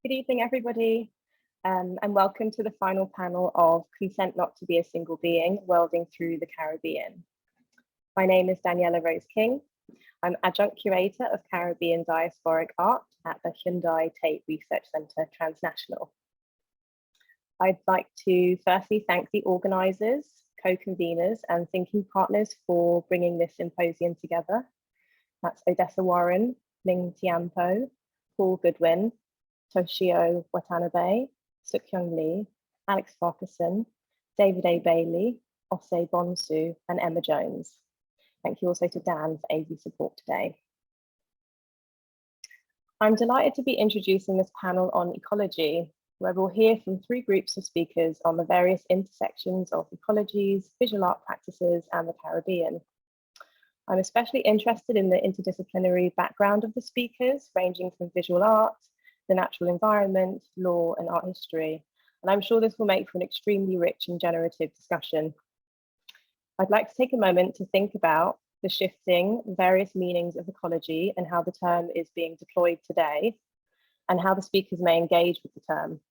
Good evening, everybody, and welcome to the final panel of Consent Not to Be a Single Being, Worlding Through the Caribbean. My name is Daniela Rose King. I'm Adjunct Curator of Caribbean Diasporic Art at the Hyundai Tate Research Centre Transnational. I'd like to firstly thank the organisers, co-conveners and thinking partners for bringing this symposium together. That's Odessa Warren, Ling Tiampo, Paul Goodwin, Toshio Watanabe, Suk-Young Lee, Alex Farquharson, David A. Bailey, Ose Bonsu, and Emma Jones. Thank you also to Dan for AV support today. I'm delighted to be introducing this panel on ecology, where we'll hear from three groups of speakers on the various intersections of ecologies, visual art practices, and the Caribbean. I'm especially interested in the interdisciplinary background of the speakers, ranging from visual art, the natural environment, law, and art history. And I'm sure this will make for an extremely rich and generative discussion. I'd like to take a moment to think about the shifting various meanings of ecology and how the term is being deployed today, and how the speakers may engage with the term.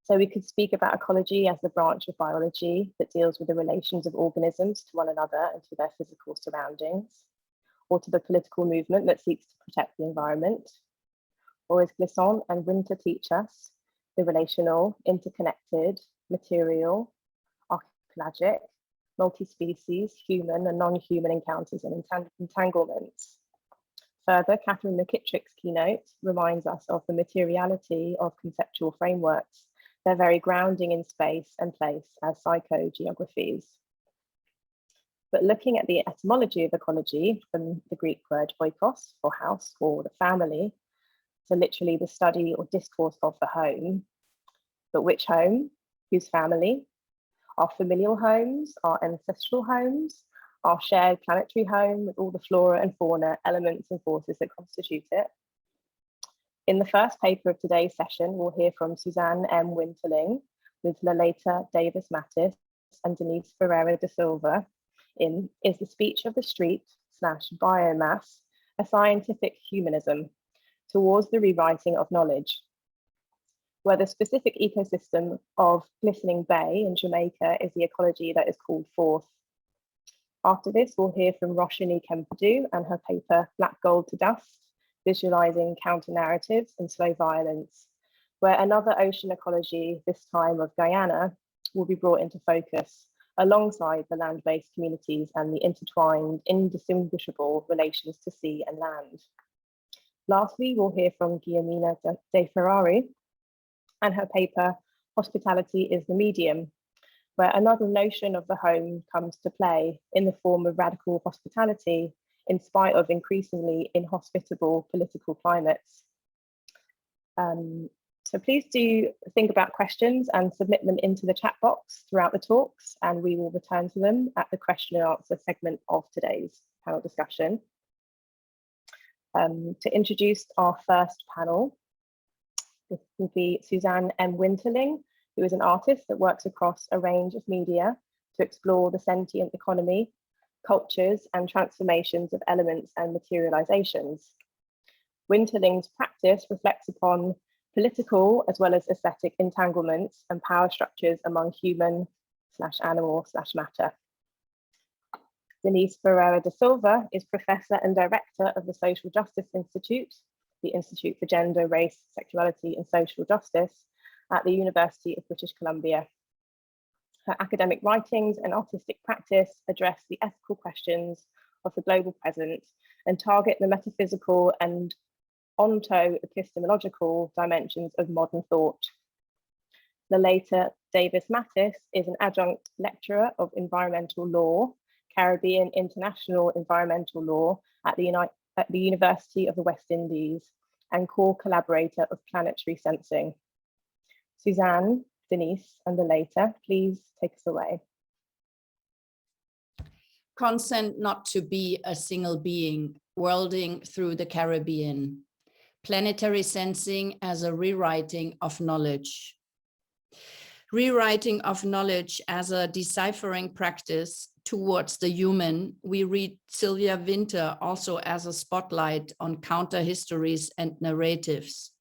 So we could speak about ecology as the branch of biology that deals with the relations of organisms to one another and to their physical surroundings, or to the political movement that seeks to protect the environment. Or as Glissant and Wynter teach us, the relational, interconnected, material, archipelagic, multi-species, human and non-human encounters and entanglements. Further, Catherine McKittrick's keynote reminds us of the materiality of conceptual frameworks, their very grounding in space and place as psychogeographies. But looking at the etymology of ecology from the Greek word oikos, for house, or the family, so literally the study or discourse of the home. But which home? Whose family? Our familial homes, our ancestral homes, our shared planetary home with all the flora and fauna, elements and forces that constitute it. In the first paper of today's session, we'll hear from Suzanne M Winterling with Laleta, Davis-Mattis and Denise Ferreira de Silva in Is the Speech of the Street / Biomass a Scientific Humanism? Towards the Rewriting of Knowledge, where the specific ecosystem of Glistening Bay in Jamaica is the ecology that is called forth. After this, we'll hear from Roshini Kempudu and her paper Black Gold to Dust, Visualizing Counter-Narratives and Slow Violence, where another ocean ecology, this time of Guyana, will be brought into focus alongside the land-based communities and the intertwined, indistinguishable relations to sea and land. Lastly, we'll hear from Guillermina de Ferrari and her paper, Hospitality is the Medium, where another notion of the home comes to play in the form of radical hospitality in spite of increasingly inhospitable political climates. So please do think about questions and submit them into the chat box throughout the talks, and we will return to them at the question and answer segment of today's panel discussion. To introduce our first panel, this will be Suzanne M Winterling, who is an artist that works across a range of media to explore the sentient economy, cultures, and transformations of elements and materializations. Winterling's practice reflects upon political as well as aesthetic entanglements and power structures among human/animal/matter. Denise Ferreira de Silva is Professor and Director of the Social Justice Institute, the Institute for Gender, Race, Sexuality and Social Justice at the University of British Columbia. Her academic writings and artistic practice address the ethical questions of the global present and target the metaphysical and onto-epistemological dimensions of modern thought. Laleta Davis-Mattis is an adjunct lecturer of environmental law, Caribbean International Environmental Law at the University of the West Indies and core collaborator of planetary sensing. Suzanne, Denise, and Laleta, please take us away. Consent not to be a single being, worlding through the Caribbean. Planetary sensing as a rewriting of knowledge. Rewriting of knowledge as a deciphering practice towards the human, we read Sylvia Wynter also as a spotlight on counter histories and narratives.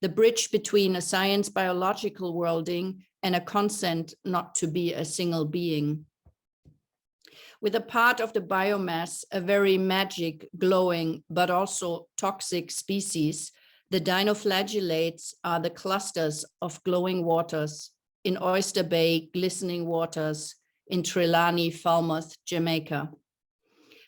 the bridge between a science-biological worlding and a consent not to be a single being. With a part of the biomass, a very magic, glowing, but also toxic species, the dinoflagellates are the clusters of glowing waters in Oyster Bay, glistening waters in Trelawney, Falmouth, Jamaica.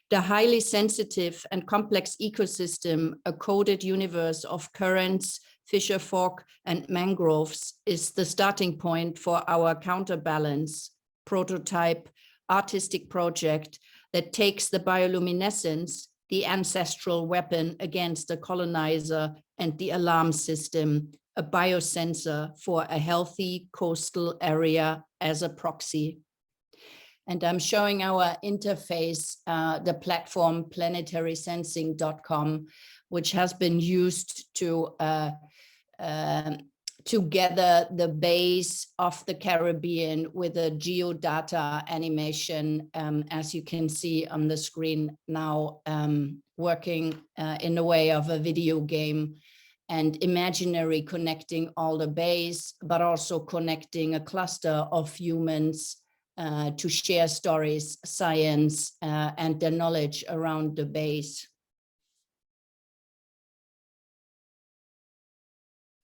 The highly sensitive and complex ecosystem, a coded universe of currents, fisher folk, and mangroves is the starting point for our counterbalance, prototype, artistic project that takes the bioluminescence, the ancestral weapon against the colonizer, and the alarm system, a biosensor for a healthy coastal area as a proxy. And I'm showing our interface, the platform planetarysensing.com, which has been used to gather the base of the Caribbean with a geodata animation, as you can see on the screen now, working in the way of a video game, and imaginary connecting all the base, but also connecting a cluster of humans to share stories, science, and their knowledge around the base.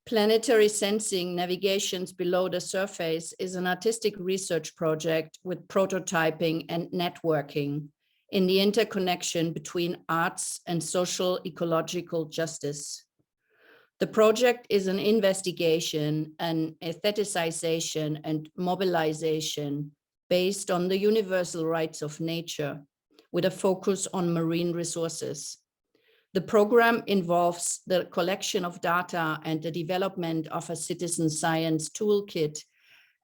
Planetary Sensing Navigations Below the Surface is an artistic research project with prototyping and networking in the interconnection between arts and social ecological justice. The project is an investigation, an aestheticization, and mobilization based on the universal rights of nature, with a focus on marine resources. The program involves the collection of data and the development of a citizen science toolkit,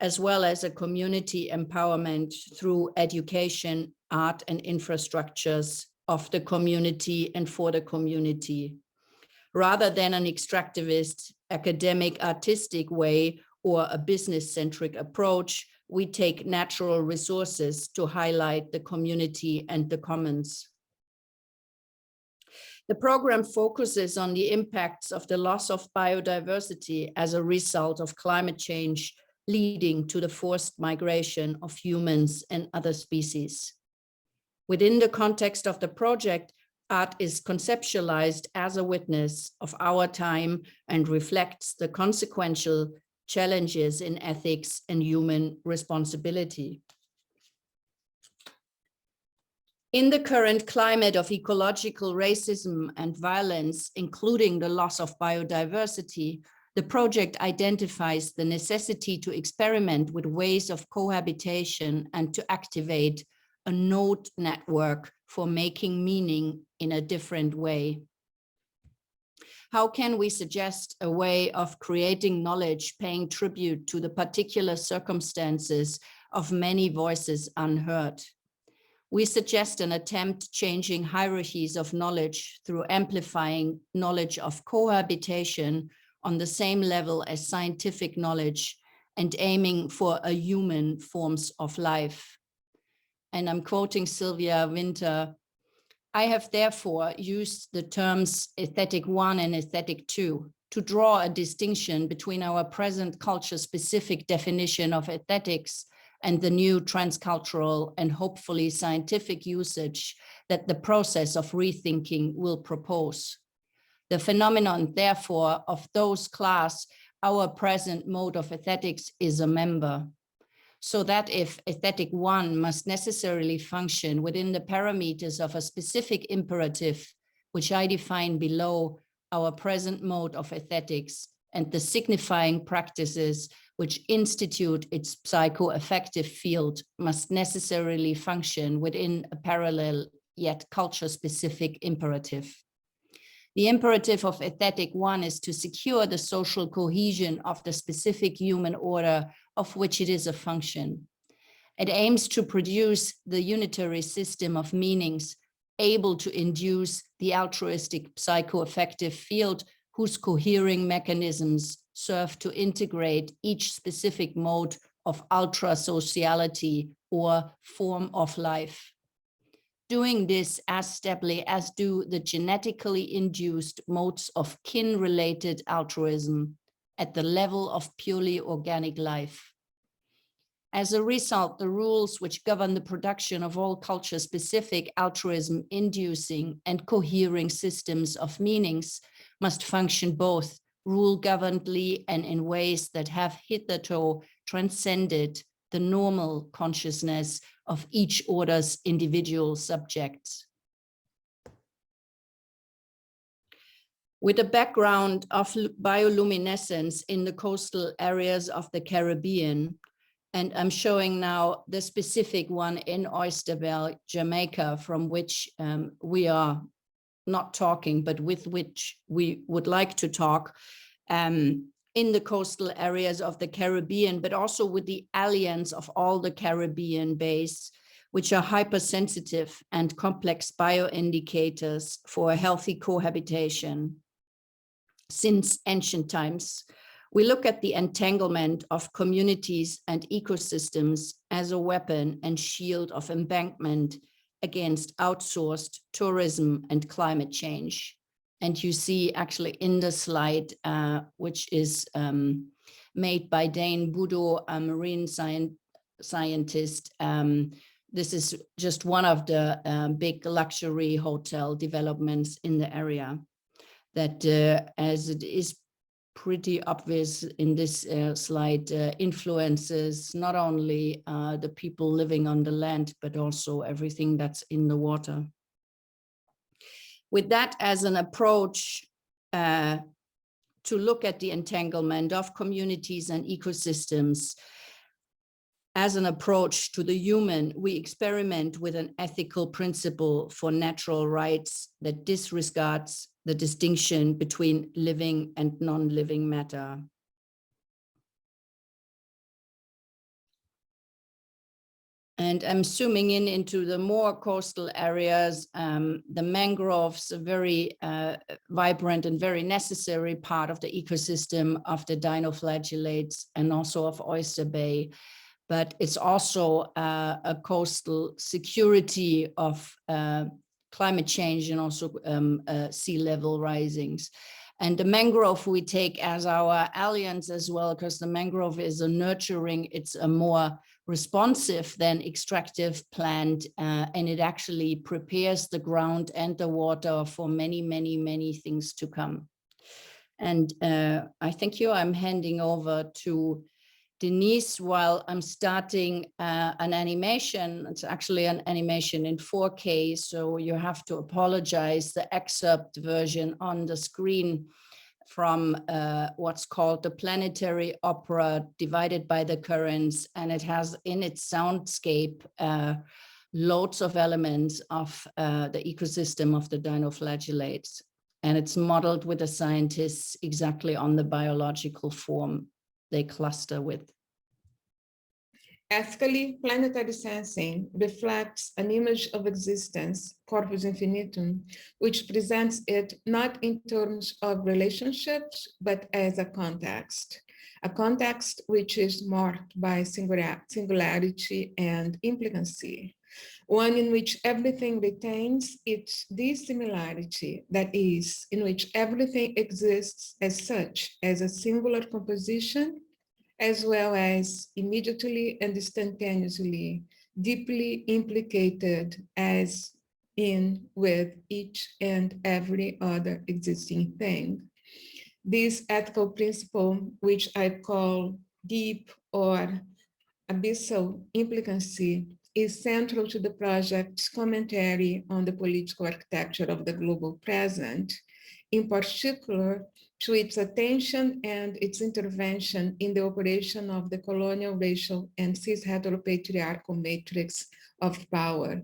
as well as a community empowerment through education, art, and infrastructures of the community and for the community, rather than an extractivist, academic, artistic way or a business-centric approach. We take natural resources to highlight the community and the commons. The program focuses on the impacts of the loss of biodiversity as a result of climate change, leading to the forced migration of humans and other species. Within the context of the project, art is conceptualized as a witness of our time and reflects the consequential challenges in ethics and human responsibility. In the current climate of ecological racism and violence, including the loss of biodiversity, the project identifies the necessity to experiment with ways of cohabitation and to activate a node network for making meaning in a different way. How can we suggest a way of creating knowledge paying tribute to the particular circumstances of many voices unheard? We suggest an attempt changing hierarchies of knowledge through amplifying knowledge of cohabitation on the same level as scientific knowledge and aiming for a human forms of life. And I'm quoting Sylvia Wynter, I have therefore used the terms aesthetic 1 and aesthetic 2 to draw a distinction between our present culture-specific definition of aesthetics and the new transcultural and hopefully scientific usage that the process of rethinking will propose. The phenomenon, therefore, of those class our present mode of aesthetics is a member. So that if aesthetic 1 must necessarily function within the parameters of a specific imperative, which I define below our present mode of aesthetics, and the signifying practices which institute its psychoaffective field must necessarily function within a parallel yet culture-specific imperative. The imperative of aesthetic 1 is to secure the social cohesion of the specific human order of which it is a function. It aims to produce the unitary system of meanings able to induce the altruistic psychoaffective field whose cohering mechanisms serve to integrate each specific mode of ultra-sociality or form of life. doing this as stably as do the genetically induced modes of kin-related altruism at the level of purely organic life. As a result, the rules which govern the production of all culture-specific altruism-inducing and cohering systems of meanings must function both rule-governedly and in ways that have hitherto transcended the normal consciousness of each order's individual subjects. With a background of bioluminescence in the coastal areas of the Caribbean, and I'm showing now the specific one in Oyster Bay, Jamaica, from which we are not talking, but with which we would like to talk, in the coastal areas of the Caribbean, but also with the alliance of all the Caribbean bays, which are hypersensitive and complex bioindicators for a healthy cohabitation. Since ancient times, we look at the entanglement of communities and ecosystems as a weapon and shield of embankment against outsourced tourism and climate change. And you see actually in the slide, which is made by Dane Budo, a marine scientist. This is just one of the big luxury hotel developments in the area that, as it is pretty obvious in this slide, influences not only the people living on the land, but also everything that's in the water. With that as an approach to look at the entanglement of communities and ecosystems, as an approach to the human, we experiment with an ethical principle for natural rights that disregards the distinction between living and non-living matter. And I'm zooming in into the more coastal areas. The mangroves, a very vibrant and very necessary part of the ecosystem of the dinoflagellates and also of Oyster Bay. But it's also a coastal security of climate change and also sea level risings. And the mangrove we take as our alliance as well, because the mangrove is a nurturing, it's a more responsive than extractive plant, and it actually prepares the ground and the water for many, many, many things to come. And I thank you. I'm handing over to Denise while I'm starting an animation. It's actually an animation in 4K, so you have to apologize. The excerpt version on the screen from what's called the Planetary Opera Divided by the Currents, and it has in its soundscape loads of elements of the ecosystem of the dinoflagellates, and it's modeled with the scientists exactly on the biological form they cluster with. Ethically, planetary sensing reflects an image of existence, corpus infinitum, which presents it not in terms of relationships, but as a context which is marked by singularity and implicancy, one in which everything retains its dissimilarity, that is, in which everything exists as such, as a singular composition, as well as immediately and instantaneously, deeply implicated as in with each and every other existing thing. This ethical principle, which I call deep or abyssal implicancy, is central to the project's commentary on the political architecture of the global present, in particular, to its attention and its intervention in the operation of the colonial, racial, and cis-heteropatriarchal matrix of power,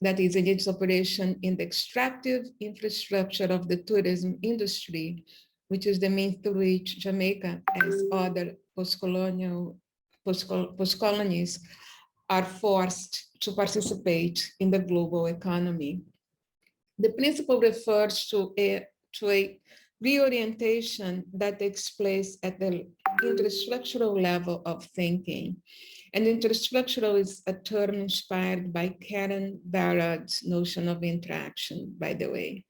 that is, in its operation in the extractive infrastructure of the tourism industry, which is the means through which Jamaica, as other post-colonies, are forced to participate in the global economy. The principle refers to a reorientation that takes place at the infrastructural level of thinking. And interstructural is a term inspired by Karen Barrad's notion of interaction, by the way.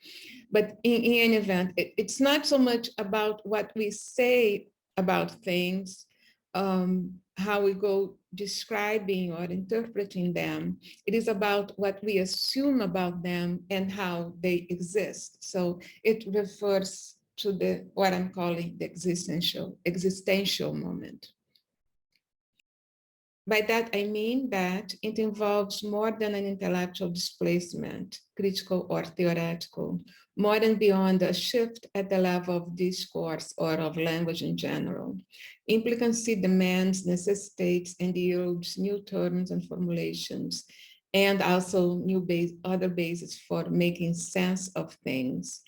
But in any event, it's not so much about what we say about things, how we go describing or interpreting them. It is about what we assume about them and how they exist. So it refers to what I'm calling the existential moment. By that, I mean that it involves more than an intellectual displacement, critical or theoretical, more and beyond a shift at the level of discourse or of language in general. Implicancy demands, necessitates, and yields new terms and formulations, and also other bases for making sense of things.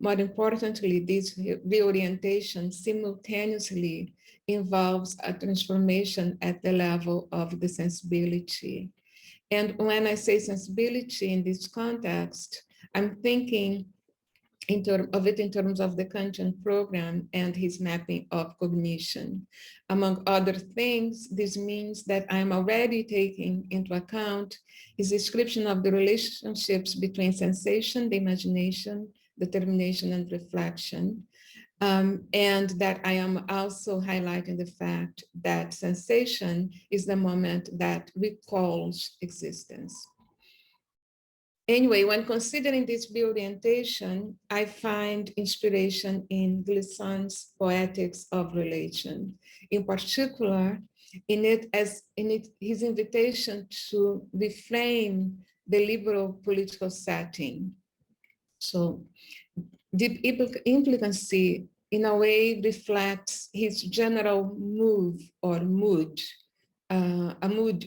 More importantly, this reorientation simultaneously involves a transformation at the level of the sensibility. And when I say sensibility in this context, I'm thinking of it in terms of the Kantian program and his mapping of cognition. Among other things, this means that I'm already taking into account his description of the relationships between sensation, the imagination, determination, and reflection. And that I am also highlighting the fact that sensation is the moment that recalls existence. Anyway, when considering this reorientation, I find inspiration in Glissant's Poetics of Relation, in particular, his invitation to reframe the liberal political setting. So deep implicancy in a way reflects his general move or mood, a mood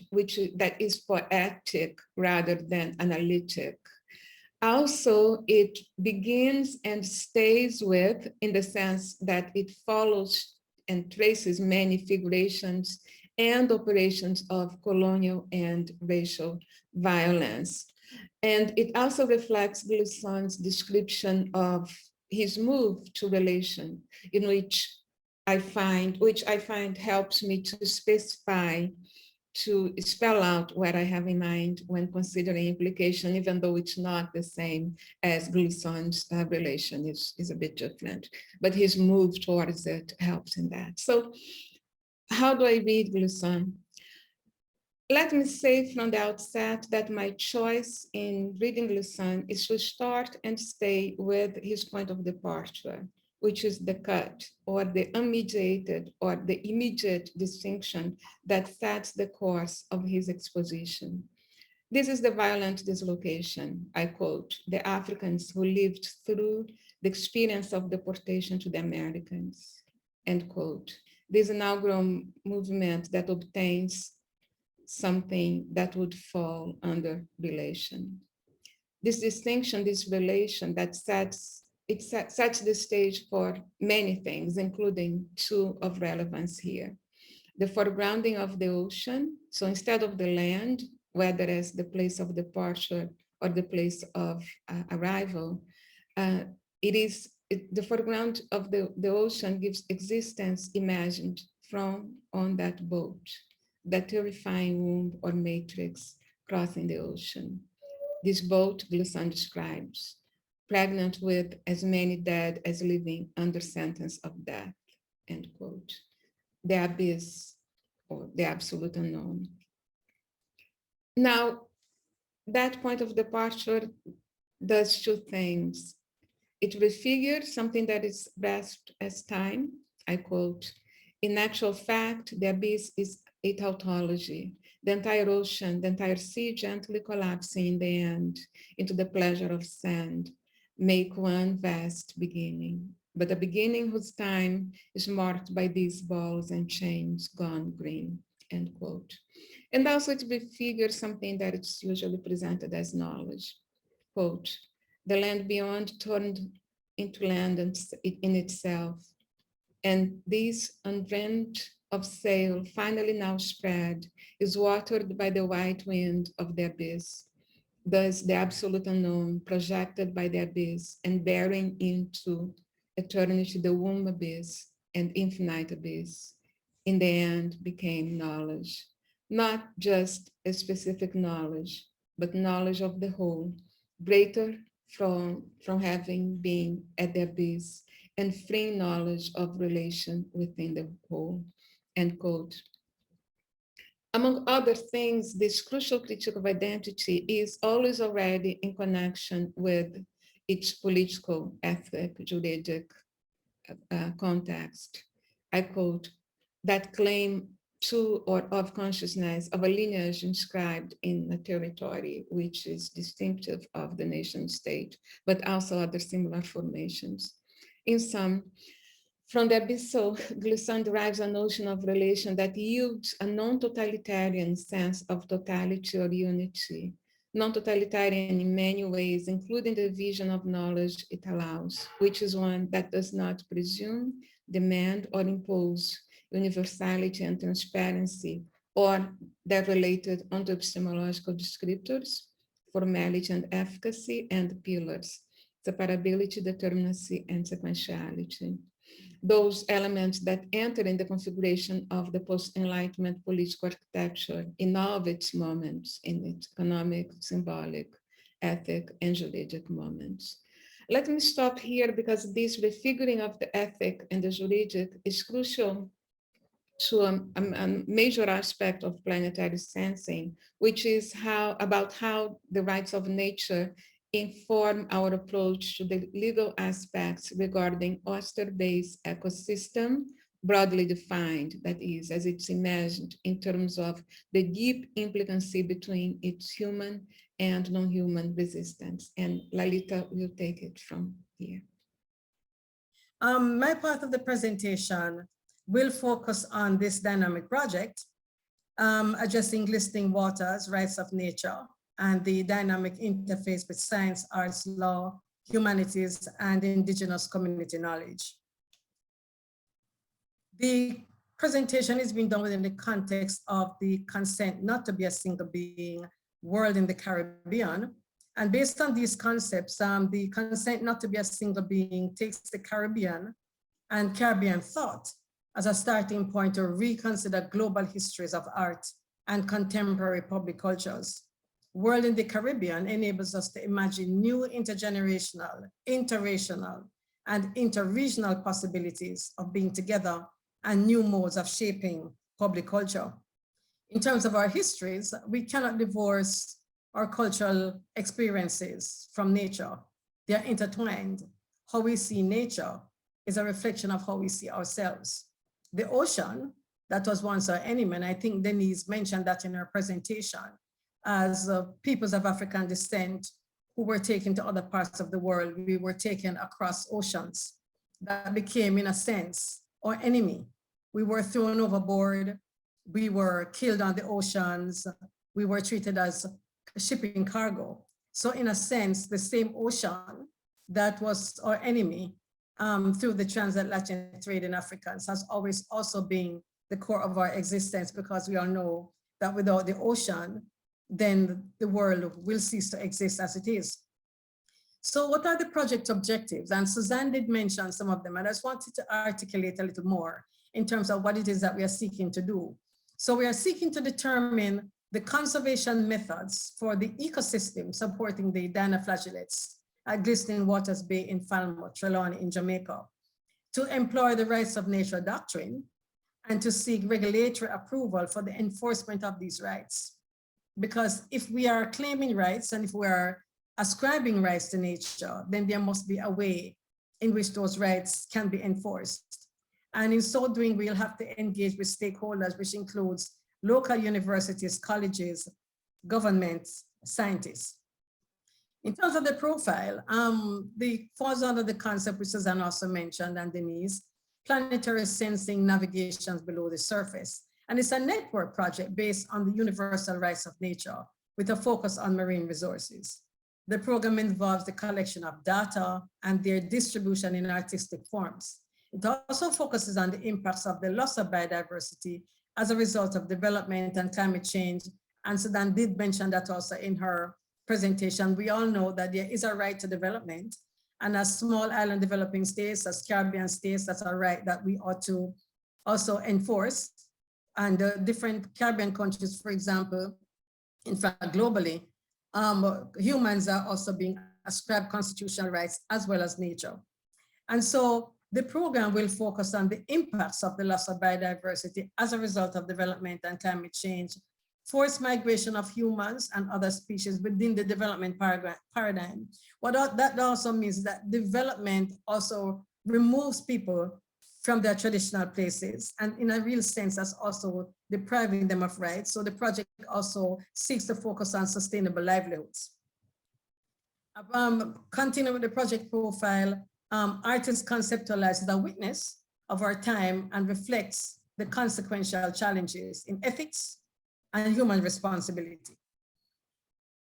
that is poetic rather than analytic. Also, it begins and stays with, in the sense that it follows and traces many figurations and operations of colonial and racial violence. And it also reflects Glissant's description of his move to relation, in which I find helps me to specify, to spell out what I have in mind when considering implication, even though it's not the same as Glissant's relation is a bit different, but his move towards it helps in that. So how do I read Glissant? Let me say from the outset that my choice in reading Glissant is to start and stay with his point of departure, which is the cut or the unmediated or the immediate distinction that sets the course of his exposition. This is the violent dislocation, I quote, the Africans who lived through the experience of deportation to the Americans, end quote. This inaugural movement that obtains something that would fall under relation. This distinction, this relation that sets the stage for many things, including two of relevance here. The foregrounding of the ocean. So instead of the land, whether as the place of departure or the place of arrival, the foreground of the ocean gives existence imagined from on that boat, that terrifying womb or matrix crossing the ocean. This boat, Glissant describes, pregnant with as many dead as living under sentence of death, end quote. The abyss, or the absolute unknown. Now, that point of departure does two things. It refigures something that is grasped as time, I quote, in actual fact, the abyss is a tautology, the entire ocean, the entire sea gently collapsing in the end into the pleasure of sand, make one vast beginning, but a beginning whose time is marked by these balls and chains gone green, end quote. And also it refigures something that is usually presented as knowledge, quote, the land beyond turned into land in itself, and this unrent of sail finally now spread is watered by the white wind of the abyss. Thus the absolute unknown projected by the abyss and bearing into eternity the womb abyss and infinite abyss, in the end became knowledge. not just a specific knowledge, but knowledge of the whole, greater from having been at the abyss, and free knowledge of relation within the whole, end quote. Among other things, this crucial critique of identity is always already in connection with its political, ethnic, juridic context. I quote, that claim to or of consciousness of a lineage inscribed in a territory which is distinctive of the nation state, but also other similar formations. In sum, from the abyssal, Glissant derives a notion of relation that yields a non-totalitarian sense of totality or unity, non-totalitarian in many ways, including the vision of knowledge it allows, which is one that does not presume, demand, or impose universality and transparency, or their related onto epistemological descriptors, formality and efficacy, and pillars, separability, determinacy, and sequentiality. Those elements that enter in the configuration of the post-Enlightenment political architecture in all of its moments, in its economic, symbolic, ethic, and juridic moments. Let me stop here because this refiguring of the ethic and the juridic is crucial to a major aspect of planetary sensing, which is about how the rights of nature inform our approach to the legal aspects regarding oyster-based ecosystem, broadly defined, that is, as it's imagined in terms of the deep implicancy between its human and non-human resistance. And Laleta will take it from here. My part of the presentation will focus on this dynamic project, addressing glistening waters, rights of nature, and the dynamic interface with science, arts, law, humanities, and indigenous community knowledge. The presentation is being done within the context of the consent not to be a single being world in the Caribbean. And based on these concepts, the consent not to be a single being takes the Caribbean and Caribbean thought as a starting point to reconsider global histories of art and contemporary public cultures. World in the Caribbean enables us to imagine new intergenerational, interracial, and interregional possibilities of being together and new modes of shaping public culture. In terms of our histories, we cannot divorce our cultural experiences from nature. They are intertwined. How we see nature is a reflection of how we see ourselves. The ocean, that was once our enemy, and I think Denise mentioned that in her presentation, as peoples of African descent who were taken to other parts of the world, we were taken across oceans. That became, in a sense, our enemy. We were thrown overboard. We were killed on the oceans. We were treated as shipping cargo. So in a sense, the same ocean that was our enemy through the transatlantic trade in Africa has always also been the core of our existence, because we all know that without the ocean, then the world will cease to exist as it is. So what are the project objectives? And Suzanne did mention some of them, and I just wanted to articulate a little more in terms of what it is that we are seeking to do. So we are seeking to determine the conservation methods for the ecosystem supporting the dinoflagellates at Glistening Waters Bay in Falmouth, Trelawney in Jamaica, to employ the rights of nature doctrine and to seek regulatory approval for the enforcement of these rights. Because if we are claiming rights and if we are ascribing rights to nature, then there must be a way in which those rights can be enforced. And in so doing, we'll have to engage with stakeholders, which includes local universities, colleges, governments, scientists. In terms of the profile, the falls under the concept which Suzanne also mentioned, and Denise, planetary sensing navigations below the surface. And it's a network project based on the universal rights of nature with a focus on marine resources. The program involves the collection of data and their distribution in artistic forms. It also focuses on the impacts of the loss of biodiversity as a result of development and climate change. And Suzanne did mention that also in her presentation. We all know that there is a right to development, and as small island developing states, as Caribbean states, that's a right that we ought to also enforce. and different Caribbean countries, for example, in fact, globally, humans are also being ascribed constitutional rights as well as nature. And so the program will focus on the impacts of the loss of biodiversity as a result of development and climate change, forced migration of humans and other species within the development paradigm. What that also means that development also removes people from their traditional places, and in a real sense, that's also depriving them of rights. So the project also seeks to focus on sustainable livelihoods. Continue with the project profile, artists conceptualizes the witness of our time and reflects the consequential challenges in ethics and human responsibility.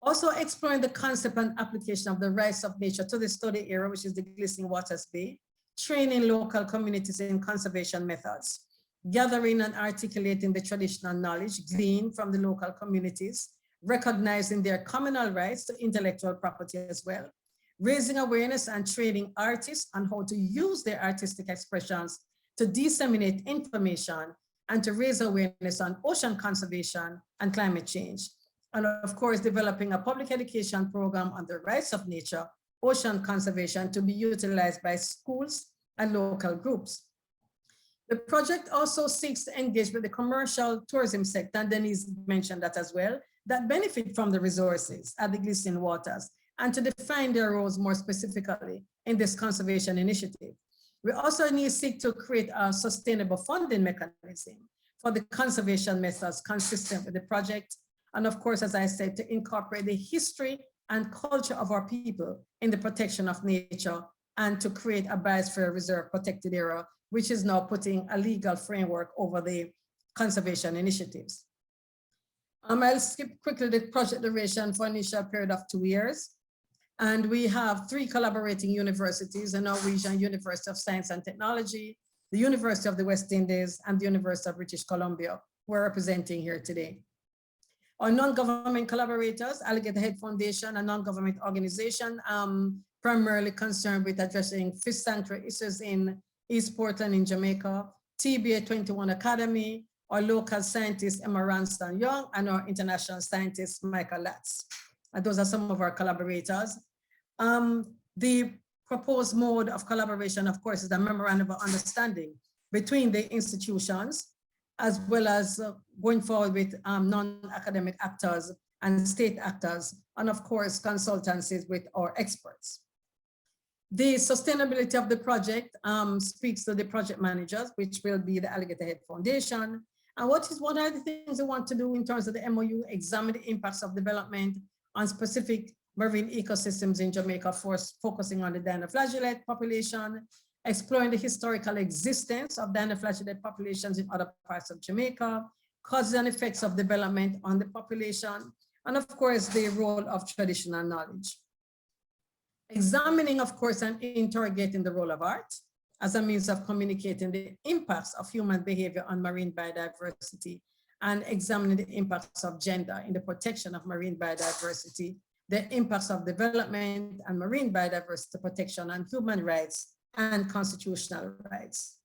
Also exploring the concept and application of the rights of nature to the study area, which is the Glistening Waters Bay, training local communities in conservation methods, gathering and articulating the traditional knowledge gleaned from the local communities, recognizing their communal rights to intellectual property as well, raising awareness and training artists on how to use their artistic expressions to disseminate information and to raise awareness on ocean conservation and climate change. And of course, developing a public education program on the rights of nature, ocean conservation to be utilized by schools and local groups. The project also seeks to engage with the commercial tourism sector, and Denise mentioned that as well, that benefit from the resources at the Glistening Waters, and to define their roles more specifically in this conservation initiative. We also seek to create a sustainable funding mechanism for the conservation methods consistent with the project. And of course, as I said, to incorporate the history and culture of our people in the protection of nature, and to create a biosphere reserve protected area, which is now putting a legal framework over the conservation initiatives. I'll skip quickly the project duration for an initial period of 2 years. And we have 3 collaborating universities, the Norwegian University of Science and Technology, the University of the West Indies, and the University of British Columbia, we're representing here today. Our non-government collaborators, Alligator Head Foundation, a non-government organization primarily concerned with addressing fish sanctuary issues in East Portland in Jamaica, TBA 21 Academy, our local scientist, Emma Ranston Young, and our international scientist, Michael Latz. And those are some of our collaborators. The proposed mode of collaboration, of course, is a memorandum of understanding between the institutions, as well as going forward with non-academic actors and state actors, and of course, consultancies with our experts. The sustainability of the project speaks to the project managers, which will be the Alligator Head Foundation. And what are the things we want to do in terms of the MOU? Examine the impacts of development on specific marine ecosystems in Jamaica, focusing on the dinoflagellate population, exploring the historical existence of dinoflagellate populations in other parts of Jamaica, causes and effects of development on the population, and of course, the role of traditional knowledge. Examining, of course, and interrogating the role of art as a means of communicating the impacts of human behavior on marine biodiversity, and examining the impacts of gender in the protection of marine biodiversity, the impacts of development and marine biodiversity protection on human rights and constitutional rights.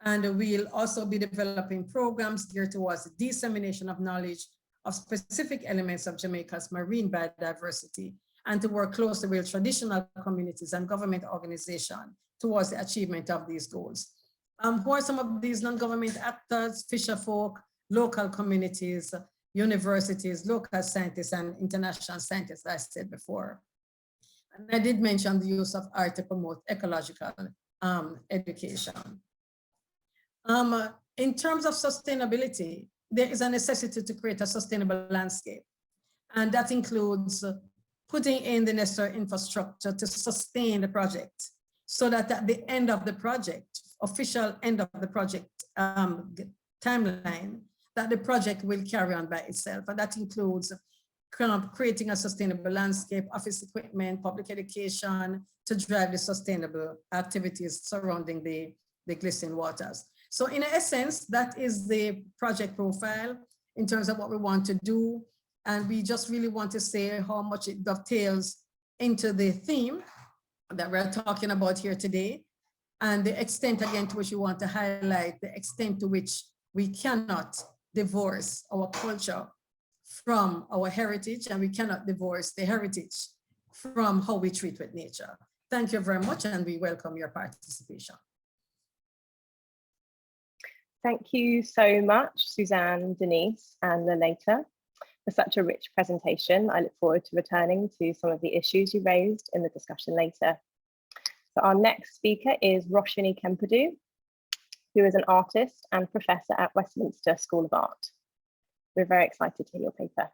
And we'll also be developing programs geared towards the dissemination of knowledge of specific elements of Jamaica's marine biodiversity, and to work closely with traditional communities and government organizations towards the achievement of these goals. Who are some of these non-government actors? Fisher folk, local communities, universities, local scientists, and international scientists, as I said before. And I did mention the use of art to promote ecological education. In terms of sustainability, there is a necessity to create a sustainable landscape. And that includes putting in the necessary infrastructure to sustain the project, so that at the end of the project, official end of the project timeline, that the project will carry on by itself. And that includes creating a sustainable landscape, office equipment, public education, to drive the sustainable activities surrounding the Glistening Waters. So in essence, that is the project profile in terms of what we want to do. And we just really want to say how much it dovetails into the theme that we're talking about here today, and the extent again to which we want to highlight the extent to which we cannot divorce our culture from our heritage, and we cannot divorce the heritage from how we treat with nature. Thank you very much, and we welcome your participation. Thank you so much, Suzanne, Denise, and Laleta, for such a rich presentation. I look forward to returning to some of the issues you raised in the discussion later. So our next speaker is Roshini Kempudu, who is an artist and professor at Westminster School of Art. We're very excited to hear your paper.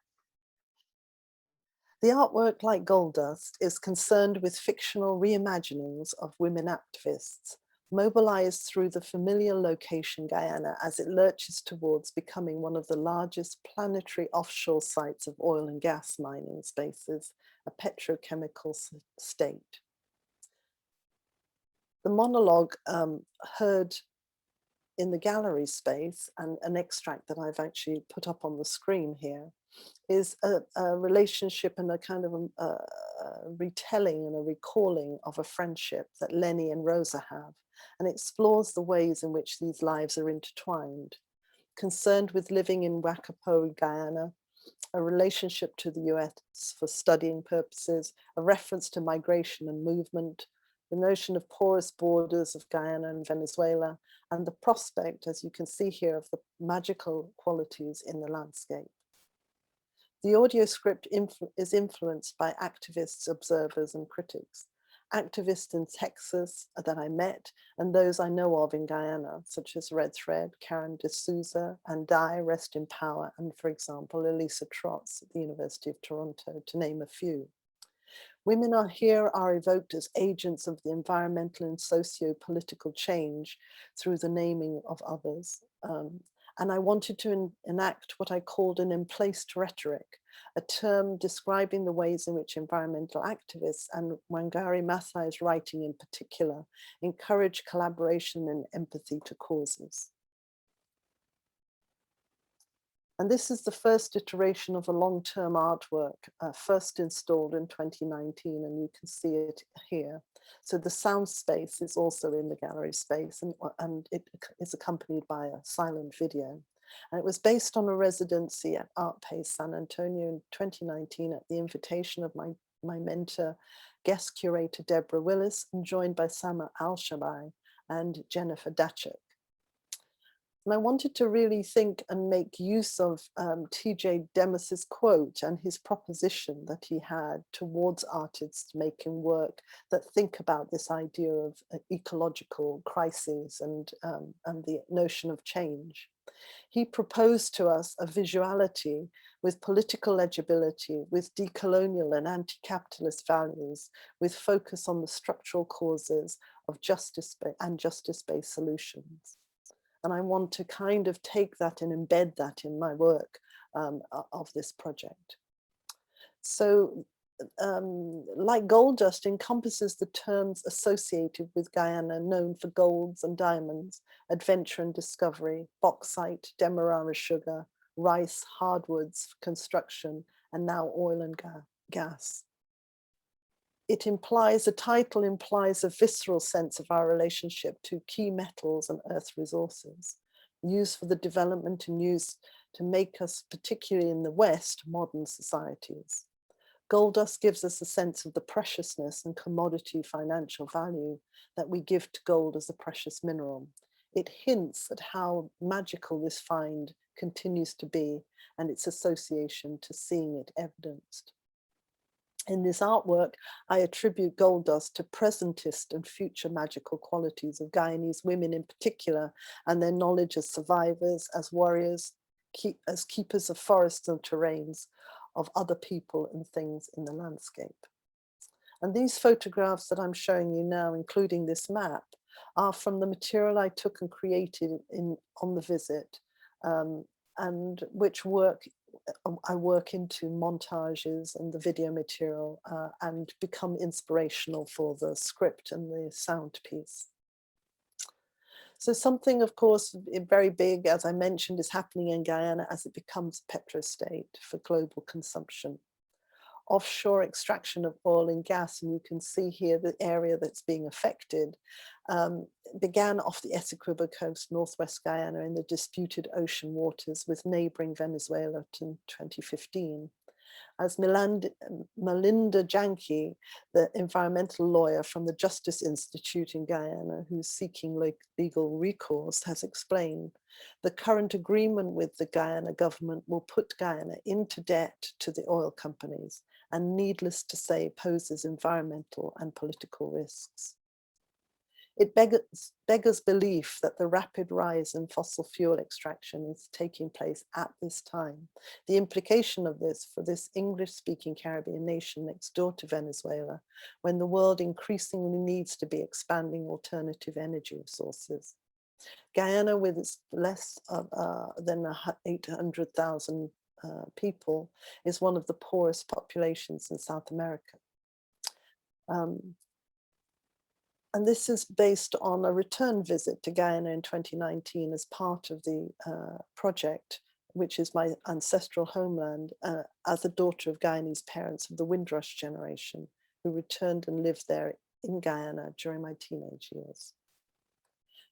The artwork, like Gold Dust, is concerned with fictional reimaginings of women activists, mobilized through the familiar location Guyana as it lurches towards becoming one of the largest planetary offshore sites of oil and gas mining spaces, a petrochemical state. The monologue heard in the gallery space, and an extract that I've actually put up on the screen here, is a relationship and a kind of a retelling and a recalling of a friendship that Lenny and Rosa have, and explores the ways in which these lives are intertwined. Concerned with living in Wakapori, Guyana, a relationship to the US for studying purposes, a reference to migration and movement, the notion of porous borders of Guyana and Venezuela, and the prospect, as you can see here, of the magical qualities in the landscape. The audio script is influenced by activists, observers, and critics. Activists in Texas that I met, and those I know of in Guyana, such as Red Thread, Karen D'Souza, and Di, rest in power, and for example, Elisa Trotz at the University of Toronto, to name a few. Women are evoked as agents of the environmental and socio-political change through the naming of others. And I wanted to enact what I called an emplaced rhetoric, a term describing the ways in which environmental activists, and Wangari Maathai's writing in particular, encourage collaboration and empathy to causes. And this is the first iteration of a long-term artwork, first installed in 2019, and you can see it here. So the sound space is also in the gallery space, and it is accompanied by a silent video. And it was based on a residency at Art Pace San Antonio in 2019 at the invitation of my mentor, guest curator Deborah Willis, and joined by Sama Al-Shabai and Jennifer Dachik. And I wanted to really think and make use of T.J. Demas's quote and his proposition that he had towards artists making work that think about this idea of ecological crises and the notion of change. He proposed to us a visuality with political legibility, with decolonial and anti-capitalist values, with focus on the structural causes of justice and justice-based solutions. And I want to kind of take that and embed that in my work of this project. So like Gold Dust encompasses the terms associated with Guyana known for golds and diamonds, adventure and discovery, bauxite, demerara sugar, rice, hardwoods, construction, and now oil and gas. The title implies a visceral sense of our relationship to key metals and earth resources, used for the development and used to make us, particularly in the West, modern societies. Gold dust gives us a sense of the preciousness and commodity financial value that we give to gold as a precious mineral. It hints at how magical this find continues to be and its association to seeing it evidenced. In this artwork, I attribute gold dust to presentist and future magical qualities of Guyanese women in particular, and their knowledge as survivors, as warriors, as keepers of forests and terrains, of other people and things in the landscape. And these photographs that I'm showing you now, including this map, are from the material I took and created on the visit, and which I work into montages and the video material and become inspirational for the script and the sound piece. So something, of course, very big, as I mentioned, is happening in Guyana as it becomes a petrostate for global consumption. offshore extraction of oil and gas, and you can see here the area that's being affected, began off the Essequibo coast, northwest Guyana, in the disputed ocean waters with neighboring Venezuela in 2015. As Melinda Janke, the environmental lawyer from the Justice Institute in Guyana, who's seeking legal recourse, has explained, the current agreement with the Guyana government will put Guyana into debt to the oil companies, and needless to say, poses environmental and political risks. It beggars belief that the rapid rise in fossil fuel extraction is taking place at this time. The implication of this for this English-speaking Caribbean nation next door to Venezuela, when the world increasingly needs to be expanding alternative energy sources. Guyana, with its less than 800,000 people, is one of the poorest populations in South America. And this is based on a return visit to Guyana in 2019 as part of the project, which is my ancestral homeland, as a daughter of Guyanese parents of the Windrush generation, who returned and lived there in Guyana during my teenage years.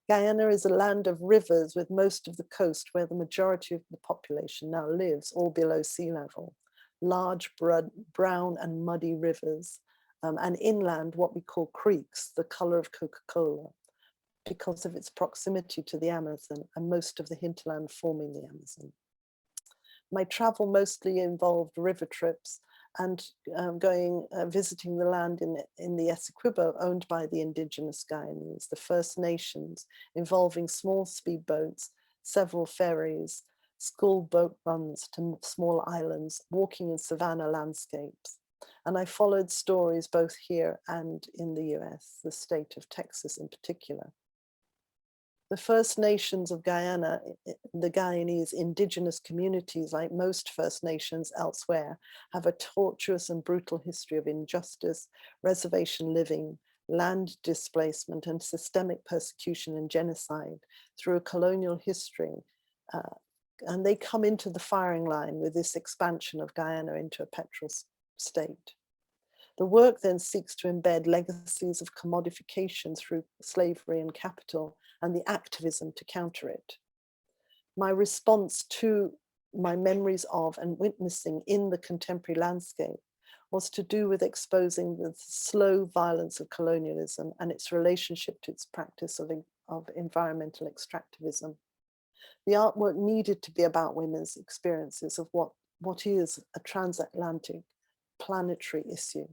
Guyana is a land of rivers, with most of the coast where the majority of the population now lives, all below sea level. Large, brown and muddy rivers, and inland what we call creeks, the color of Coca-Cola, because of its proximity to the Amazon and most of the hinterland forming the Amazon. My travel mostly involved river trips and visiting the land in the Essequibo, owned by the indigenous Guyanese, the First Nations, involving small speedboats, several ferries, school boat runs to small islands, walking in savanna landscapes. And I followed stories both here and in the US, the state of Texas in particular. The First Nations of Guyana, the Guyanese indigenous communities, like most First Nations elsewhere, have a tortuous and brutal history of injustice, reservation living, land displacement, and systemic persecution and genocide through a colonial history. And they come into the firing line with this expansion of Guyana into a petrol state. The work then seeks to embed legacies of commodification through slavery and capital and the activism to counter it. My response to my memories of and witnessing in the contemporary landscape was to do with exposing the slow violence of colonialism and its relationship to its practice of environmental extractivism. The artwork needed to be about women's experiences of what is a transatlantic planetary issue.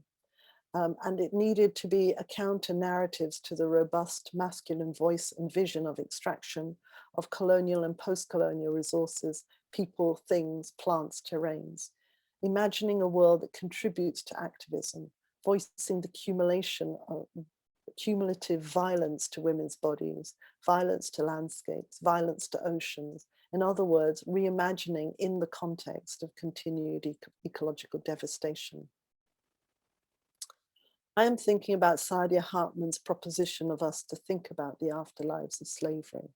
And it needed to be a counter narratives to the robust masculine voice and vision of extraction of colonial and post-colonial resources, people, things, plants, terrains. Imagining a world that contributes to activism, voicing the cumulative violence to women's bodies, violence to landscapes, violence to oceans. In other words, reimagining in the context of continued ecological devastation. I am thinking about Saidiya Hartman's proposition of us to think about the afterlives of slavery.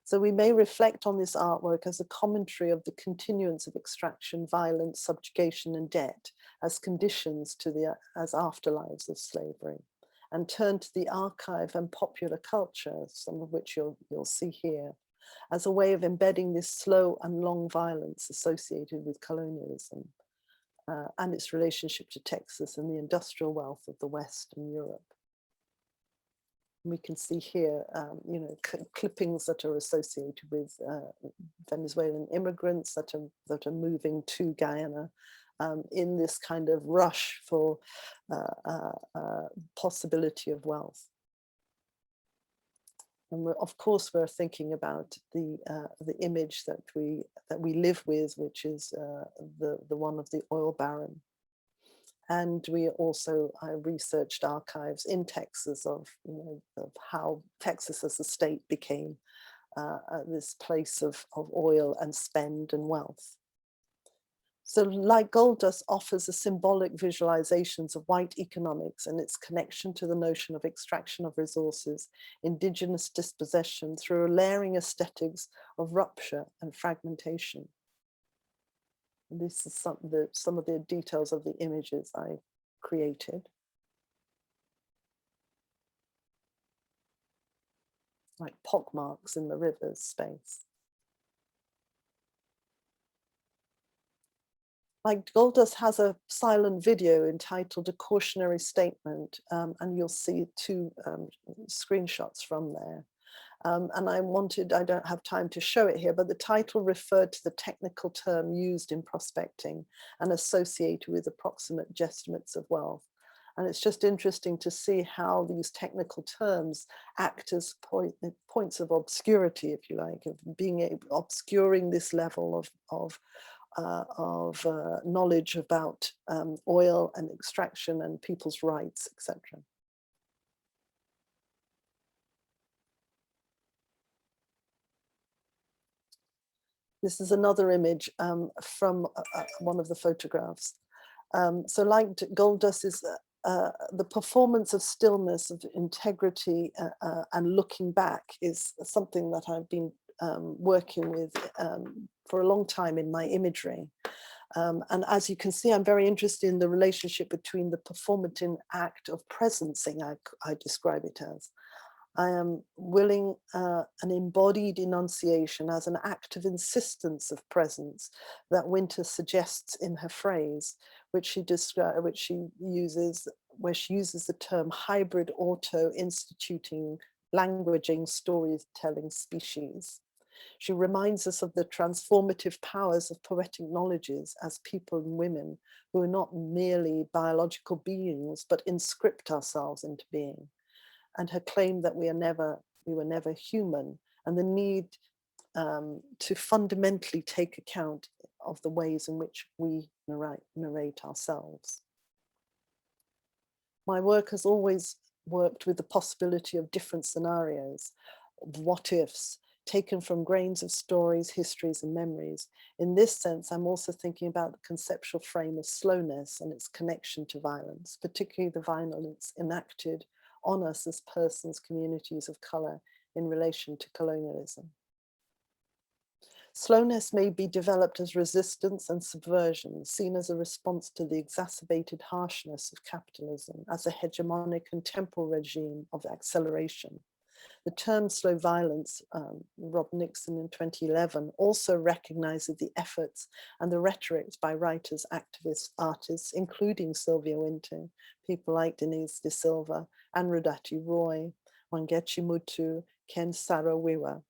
So we may reflect on this artwork as a commentary of the continuance of extraction, violence, subjugation, and debt as conditions to as afterlives of slavery, and turn to the archive and popular culture, some of which you'll see here, as a way of embedding this slow and long violence associated with colonialism. And its relationship to Texas and the industrial wealth of the West and Europe. We can see here, clippings that are associated with Venezuelan immigrants that are moving to Guyana in this kind of rush for possibility of wealth. And of course, we're thinking about the image that we live with, which is the one of the oil baron. And we also researched archives in Texas of how Texas as a state became this place of oil and spend and wealth. So Like Gold Dust offers a symbolic visualizations of white economics and its connection to the notion of extraction of resources, indigenous dispossession through a layering aesthetics of rupture and fragmentation. This is some of the details of the images I created. Like pockmarks in the river's space. Like Goldas has a silent video entitled A Cautionary Statement, and you'll see two screenshots from there. And I don't have time to show it here, but the title referred to the technical term used in prospecting and associated with approximate guesstimates of wealth. And it's just interesting to see how these technical terms act as points of obscurity, if you like, of obscuring this level of knowledge about oil and extraction and people's rights, etc. This is another image from one of the photographs. So like Goldas is the performance of stillness, of integrity, and looking back is something that I've been working with for a long time in my imagery. And as you can see, I'm very interested in the relationship between the performative act of presencing, I describe it as. I am willing an embodied enunciation as an act of insistence of presence that Wynter suggests in her phrase, where she uses the term hybrid auto-instituting, languaging, storytelling species. She reminds us of the transformative powers of poetic knowledges as people and women who are not merely biological beings, but inscript ourselves into being. And her claim that we were never human, and the need to fundamentally take account of the ways in which we narrate ourselves. My work has always worked with the possibility of different scenarios, what ifs, taken from grains of stories, histories, and memories. In this sense, I'm also thinking about the conceptual frame of slowness and its connection to violence, particularly the violence enacted on us as persons, communities of color in relation to colonialism. Slowness may be developed as resistance and subversion, seen as a response to the exacerbated harshness of capitalism as a hegemonic and temporal regime of acceleration. The term slow violence, Rob Nixon in 2011, also recognizes the efforts and the rhetorics by writers, activists, artists, including Sylvia Wynter, people like Denise de Silva, Anrudhati Roy, Wangechi Mutu, Ken Saro-Wiwa,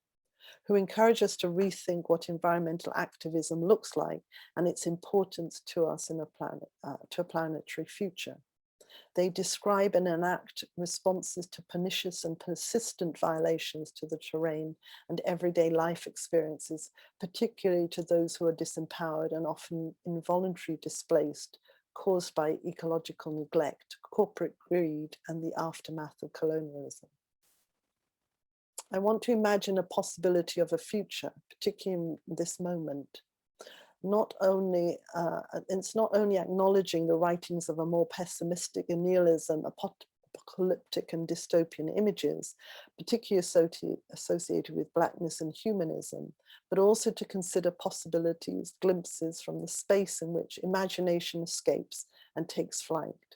who encourage us to rethink what environmental activism looks like and its importance to us in to a planetary future. They describe and enact responses to pernicious and persistent violations to the terrain and everyday life experiences, particularly to those who are disempowered and often involuntarily displaced, caused by ecological neglect, corporate greed, and the aftermath of colonialism. I want to imagine a possibility of a future, particularly in this moment. It's not only acknowledging the writings of a more pessimistic and nihilism, apocalyptic and dystopian images, particularly associated with Blackness and humanism, but also to consider possibilities, glimpses from the space in which imagination escapes and takes flight.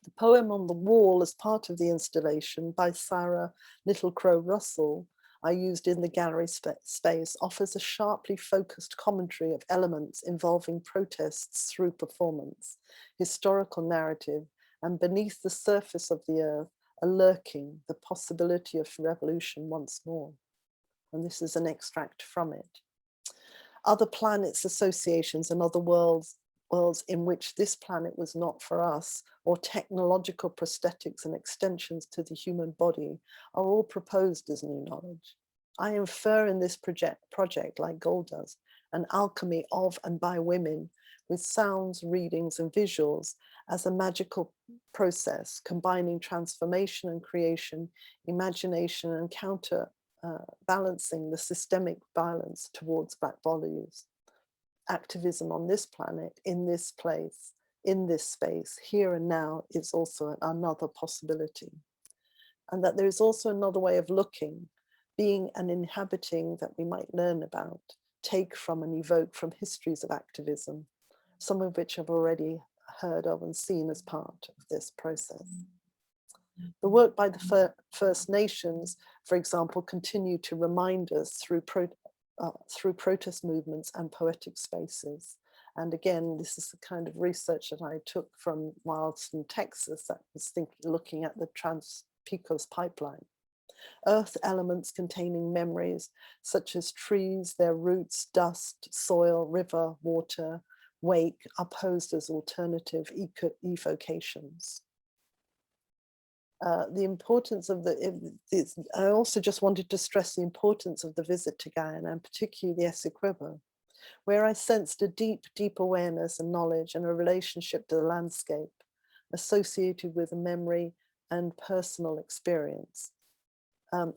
The poem on the wall as part of the installation by Sarah Little Crow Russell, I used in the gallery space, offers a sharply focused commentary of elements involving protests through performance, historical narrative, and beneath the surface of the earth, a lurking, the possibility of revolution once more. And this is an extract from it. Other planets, associations, and other worlds in which this planet was not for us, or technological prosthetics and extensions to the human body, are all proposed as new knowledge. I infer in this project, like Goldas, an alchemy of and by women with sounds, readings, and visuals as a magical process, combining transformation and creation, imagination and balancing the systemic violence towards Black bodies. Activism on this planet, in this place, in this space, here and now, is also another possibility. And that there is also another way of looking, being and inhabiting that we might learn about, take from and evoke from histories of activism, some of which I've already heard of and seen as part of this process. The work by the First Nations, for example, continue to remind us through protest movements and poetic spaces. And again, this is the kind of research that I took from whilst in Texas, that was looking at the Trans-Pecos pipeline. Earth elements containing memories such as trees, their roots, dust, soil, river, water, wake are posed as alternative evocations. The importance of I also just wanted to stress the importance of the visit to Guyana, and particularly the Essequibo, where I sensed a deep, deep awareness and knowledge and a relationship to the landscape associated with a memory and personal experience.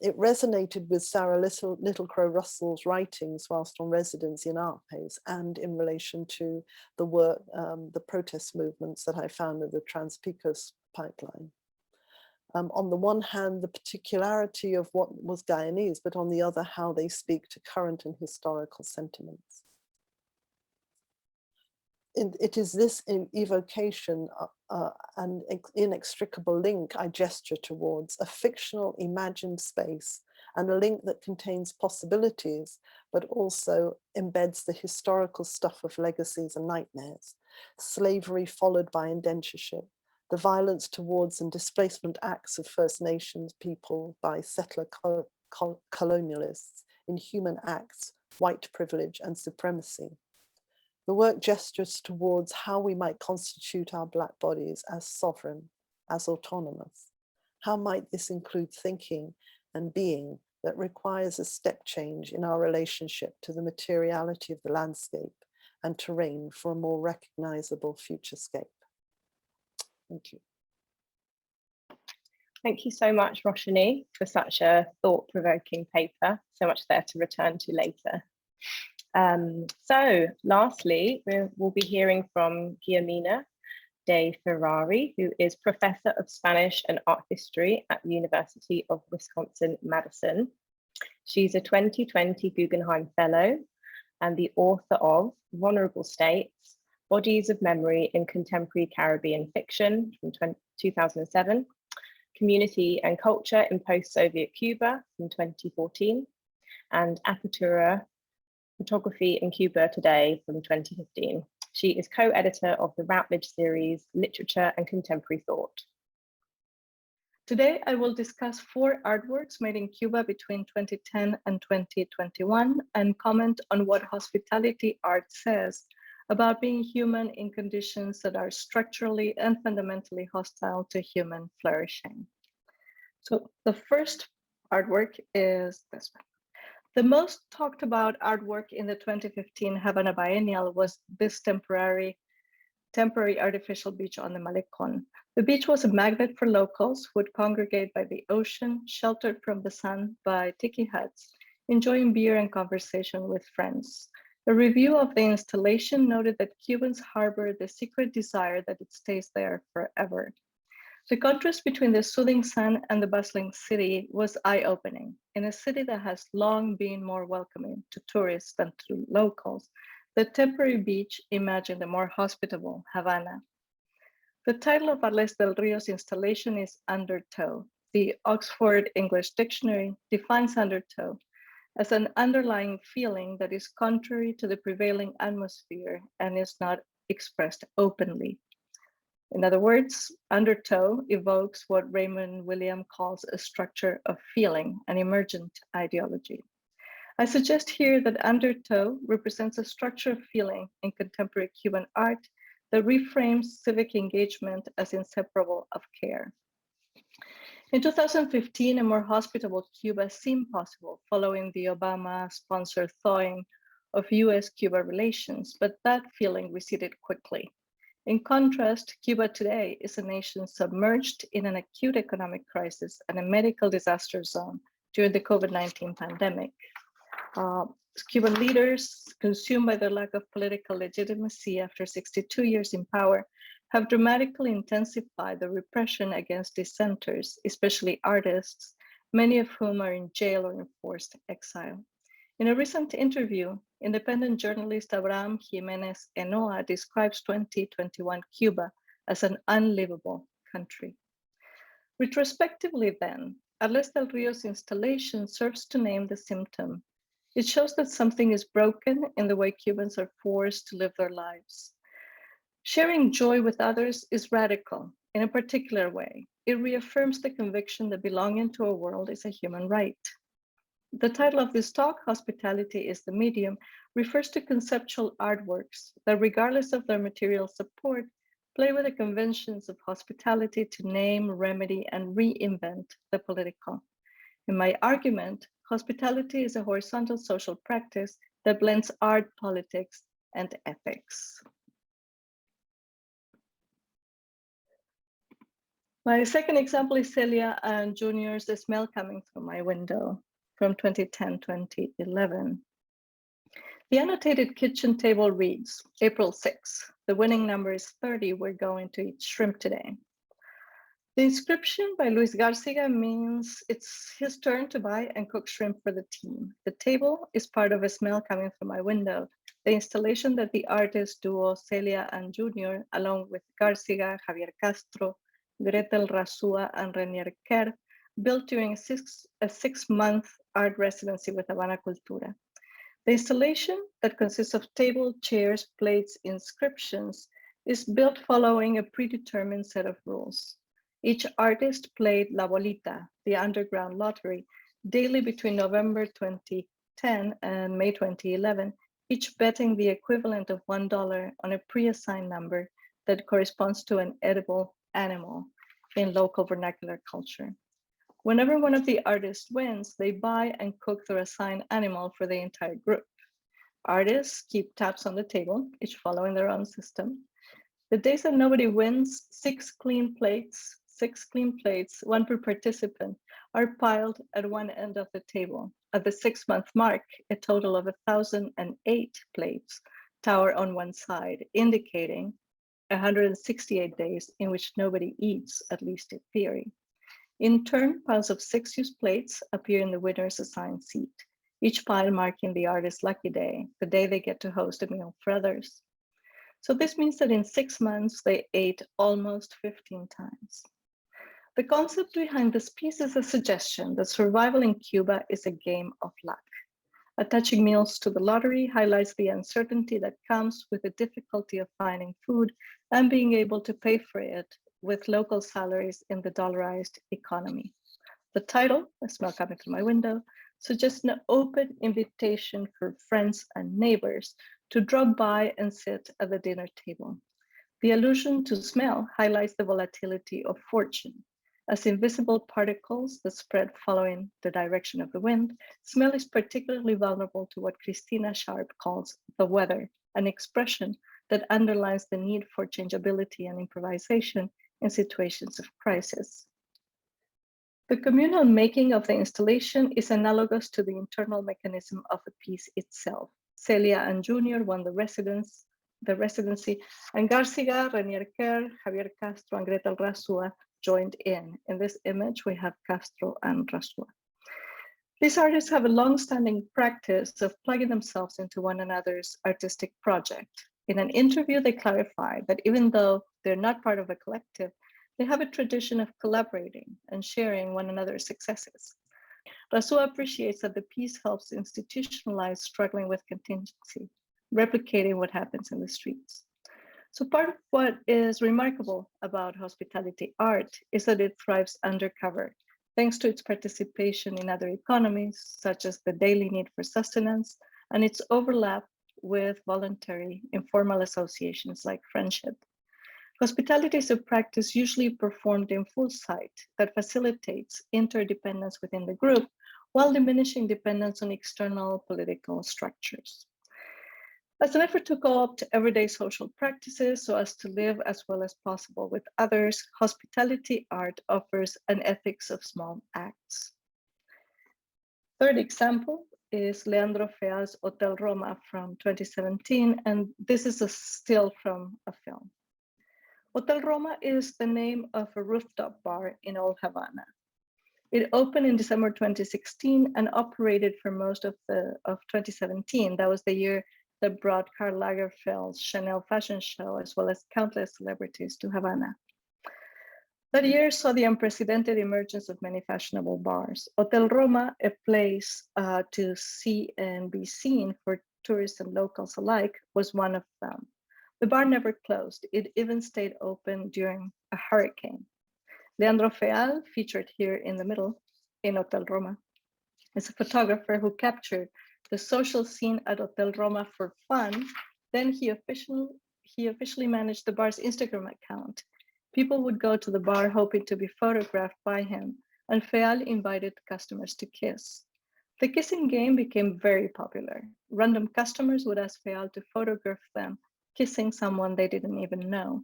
It resonated with Sarah Littlecrow Russell's writings whilst on residency in ArtPace, and in relation to the work, the protest movements that I found in the Trans-Pecos pipeline. On the one hand, the particularity of what was Guyanese, but on the other, how they speak to current and historical sentiments. It is this evocation and inextricable link I gesture towards, a fictional imagined space and a link that contains possibilities, but also embeds the historical stuff of legacies and nightmares, slavery followed by indentureship, the violence towards and displacement acts of First Nations people by settler colonialists, inhuman acts, white privilege and supremacy. The work gestures towards how we might constitute our Black bodies as sovereign, as autonomous. How might this include thinking and being that requires a step change in our relationship to the materiality of the landscape and terrain for a more recognizable futurescape? Thank you. Thank you so much, Roshini, for such a thought-provoking paper. So much there to return to later. So lastly, we'll be hearing from Guillermina de Ferrari, who is Professor of Spanish and Art History at the University of Wisconsin-Madison. She's a 2020 Guggenheim Fellow and the author of Vulnerable States, Bodies of Memory in Contemporary Caribbean Fiction from 2007, Community and Culture in Post-Soviet Cuba from 2014, and Apertura, Photography in Cuba Today from 2015. She is co-editor of the Routledge series, Literature and Contemporary Thought. Today, I will discuss 4 artworks made in Cuba between 2010 and 2021 and comment on what hospitality art says about being human in conditions that are structurally and fundamentally hostile to human flourishing. So the first artwork is this one. The most talked about artwork in the 2015 Havana Biennial was this temporary artificial beach on the Malecon. The beach was a magnet for locals who would congregate by the ocean, sheltered from the sun by tiki huts, enjoying beer and conversation with friends. A review of the installation noted that Cubans harbor the secret desire that it stays there forever. The contrast between the soothing sun and the bustling city was eye-opening. In a city that has long been more welcoming to tourists than to locals, the temporary beach imagined a more hospitable Havana. The title of Arles del Rio's installation is Undertow. The Oxford English Dictionary defines undertow as an underlying feeling that is contrary to the prevailing atmosphere and is not expressed openly. In other words, undertow evokes what Raymond William calls a structure of feeling, an emergent ideology. I suggest here that undertow represents a structure of feeling in contemporary Cuban art that reframes civic engagement as inseparable of care. In 2015, a more hospitable Cuba seemed possible following the Obama-sponsored thawing of US-Cuba relations, but that feeling receded quickly. In contrast, Cuba today is a nation submerged in an acute economic crisis and a medical disaster zone during the COVID-19 pandemic. Cuban leaders, consumed by their lack of political legitimacy after 62 years in power, have dramatically intensified the repression against dissenters, especially artists, many of whom are in jail or in forced exile. In a recent interview, independent journalist Abraham Jimenez Enoa describes 2021 Cuba as an unlivable country. Retrospectively then, Arles del Rio's installation serves to name the symptom. It shows that something is broken in the way Cubans are forced to live their lives. Sharing joy with others is radical in a particular way. It reaffirms the conviction that belonging to a world is a human right. The title of this talk, Hospitality is the Medium, refers to conceptual artworks that, regardless of their material support, play with the conventions of hospitality to name, remedy, and reinvent the political. In my argument, hospitality is a horizontal social practice that blends art, politics, and ethics. My second example is Celia and Junior's The Smell Coming Through My Window from 2010-2011. The annotated kitchen table reads, April 6. The winning number is 30. We're going to eat shrimp today. The inscription by Luis Garciga means it's his turn to buy and cook shrimp for the team. The table is part of A Smell Coming Through My Window, the installation that the artist duo Celia and Junior, along with Garciga, Javier Castro, Gretel Rasua, and Renier Kerr, built during a six-month art residency with Habana Cultura. The installation, that consists of table, chairs, plates, inscriptions, is built following a predetermined set of rules. Each artist played La Bolita, the underground lottery, daily between November 2010 and May 2011, each betting the equivalent of $1 on a pre-assigned number that corresponds to an edible animal in local vernacular culture. Whenever one of the artists wins, they buy and cook their assigned animal for the entire group. Artists keep tabs on the table, each following their own system. The days that nobody wins, six clean plates, one per participant, are piled at one end of the table. At the 6-month mark, a total of 1,008 plates tower on one side, indicating 168 days in which nobody eats, at least in theory. In turn, piles of 6 used plates appear in the winner's assigned seat, each pile marking the artist's lucky day, the day they get to host a meal for others. So this means that in 6 months, they ate almost 15 times. The concept behind this piece is a suggestion that survival in Cuba is a game of luck. Attaching meals to the lottery highlights the uncertainty that comes with the difficulty of finding food and being able to pay for it with local salaries in the dollarized economy. The title, A Smell Coming Through My Window, suggests an open invitation for friends and neighbors to drop by and sit at the dinner table. The allusion to smell highlights the volatility of fortune. As invisible particles that spread following the direction of the wind, smell is particularly vulnerable to what Christina Sharp calls the weather, an expression that underlines the need for changeability and improvisation in situations of crisis. The communal making of the installation is analogous to the internal mechanism of the piece itself. Celia and Junior won the residency, and Garciga, Renier Kerr, Javier Castro, and Gretel Rasua joined in. In this image, we have Castro and Rasua. These artists have a long-standing practice of plugging themselves into one another's artistic project. In an interview, they clarify that even though they're not part of a collective, they have a tradition of collaborating and sharing one another's successes. Rasua appreciates that the piece helps institutionalize struggling with contingency, replicating what happens in the streets. So part of what is remarkable about hospitality art is that it thrives undercover, thanks to its participation in other economies, such as the daily need for sustenance, and its overlap with voluntary informal associations like friendship. Hospitality is a practice usually performed in full sight that facilitates interdependence within the group while diminishing dependence on external political structures. As an effort to co-opt everyday social practices so as to live as well as possible with others, hospitality art offers an ethics of small acts. Third example is Leandro Fea's Hotel Roma from 2017, and this is a still from a film. Hotel Roma is the name of a rooftop bar in Old Havana. It opened in December 2016 and operated for most of 2017. That was the year that brought Karl Lagerfeld's Chanel fashion show, as well as countless celebrities to Havana. That year saw the unprecedented emergence of many fashionable bars. Hotel Roma, a place to see and be seen for tourists and locals alike, was one of them. The bar never closed. It even stayed open during a hurricane. Leandro Feal, featured here in the middle in Hotel Roma, is a photographer who captured the social scene at Hotel Roma for fun. Then he officially managed the bar's Instagram account. People would go to the bar hoping to be photographed by him, and Feal invited customers to kiss. The kissing game became very popular. Random customers would ask Feal to photograph them kissing someone they didn't even know.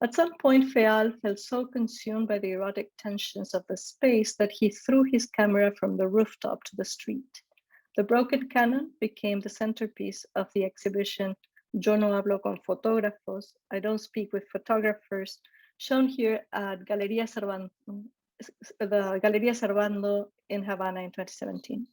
At some point, Feal felt so consumed by the erotic tensions of the space that he threw his camera from the rooftop to the street. The broken cannon became the centerpiece of the exhibition Yo no hablo con fotógrafos, I don't speak with photographers, shown here at Galeria Servando in Havana in 2017.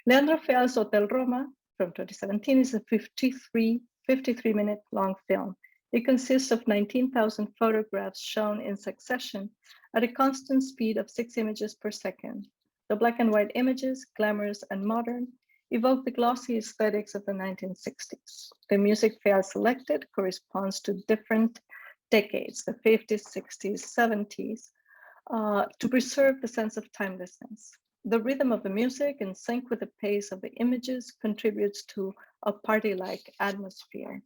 Leandro Feal's Hotel Roma from 2017 is a 53-minute long film. It consists of 19,000 photographs shown in succession at a constant speed of 6 images per second. The black and white images, glamorous and modern, evoke the glossy aesthetics of the 1960s. The music Feal selected corresponds to different decades, the 50s, 60s, 70s, to preserve the sense of timelessness. The rhythm of the music, in sync with the pace of the images, contributes to a party-like atmosphere.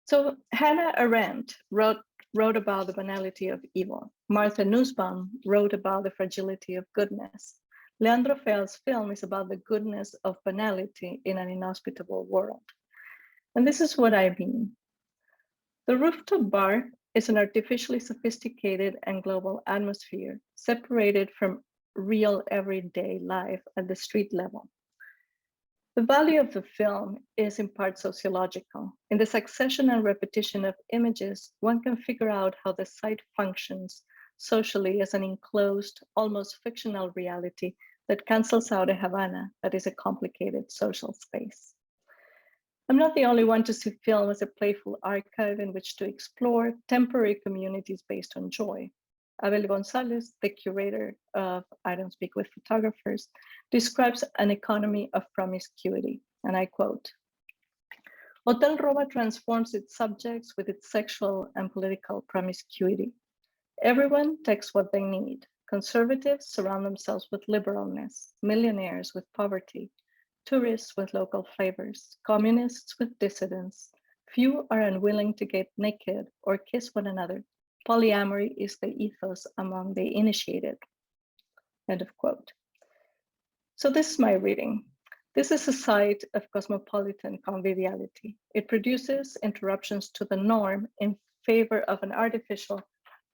So Hannah Arendt wrote about the banality of evil. Martha Nussbaum wrote about the fragility of goodness. Leandro Feal's film is about the goodness of banality in an inhospitable world. And this is what I mean. The rooftop bar is an artificially sophisticated and global atmosphere separated from real everyday life at the street level. The value of the film is in part sociological. In the succession and repetition of images, one can figure out how the site functions socially as an enclosed, almost fictional reality that cancels out a Havana that is a complicated social space. I'm not the only one to see film as a playful archive in which to explore temporary communities based on joy. Abel Gonzalez, the curator of I Don't Speak with Photographers, describes an economy of promiscuity, and I quote, Hotel Roma transforms its subjects with its sexual and political promiscuity. Everyone takes what they need. Conservatives surround themselves with liberalness, millionaires with poverty, tourists with local flavors, communists with dissidents. Few are unwilling to get naked or kiss one another. Polyamory is the ethos among the initiated. End of quote. So this is my reading. This is a site of cosmopolitan conviviality. It produces interruptions to the norm in favor of an artificial,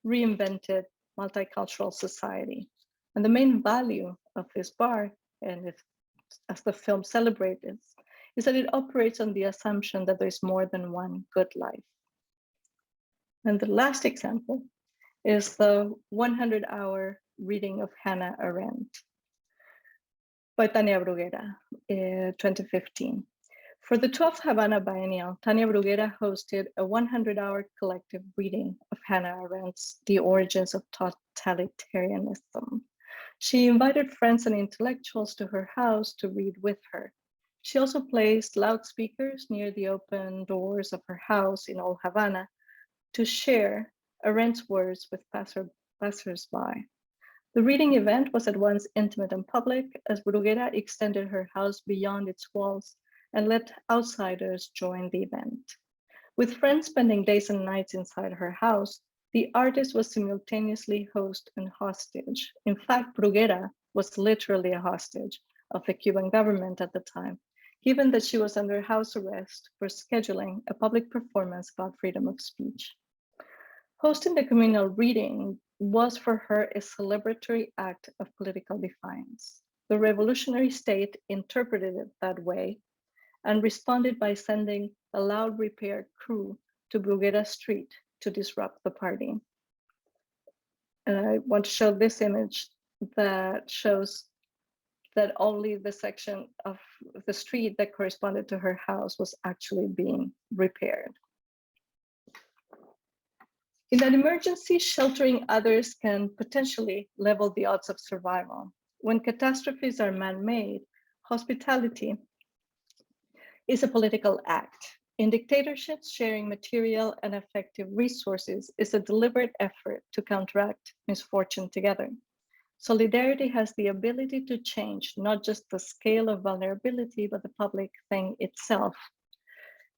reinvented, multicultural society. And the main value of this bar, and as the film celebrates, is that it operates on the assumption that there's more than one good life. And the last example is the 100-hour reading of Hannah Arendt by Tania Bruguera in 2015. For the 12th Havana Biennial, Tania Bruguera hosted a 100-hour collective reading of Hannah Arendt's The Origins of Totalitarianism. She invited friends and intellectuals to her house to read with her. She also placed loudspeakers near the open doors of her house in Old Havana to share Arendt's words with passers-by. The reading event was at once intimate and public, as Bruguera extended her house beyond its walls and let outsiders join the event. With friends spending days and nights inside her house, the artist was simultaneously host and hostage. In fact, Bruguera was literally a hostage of the Cuban government at the time, given that she was under house arrest for scheduling a public performance about freedom of speech. Hosting the communal reading was for her a celebratory act of political defiance. The revolutionary state interpreted it that way and responded by sending a loud repair crew to Bruguera Street to disrupt the party. And I want to show this image that shows that only the section of the street that corresponded to her house was actually being repaired. In an emergency, sheltering others can potentially level the odds of survival. When catastrophes are man-made, hospitality is a political act. In dictatorships, sharing material and effective resources is a deliberate effort to counteract misfortune together. Solidarity has the ability to change not just the scale of vulnerability, but the public thing itself.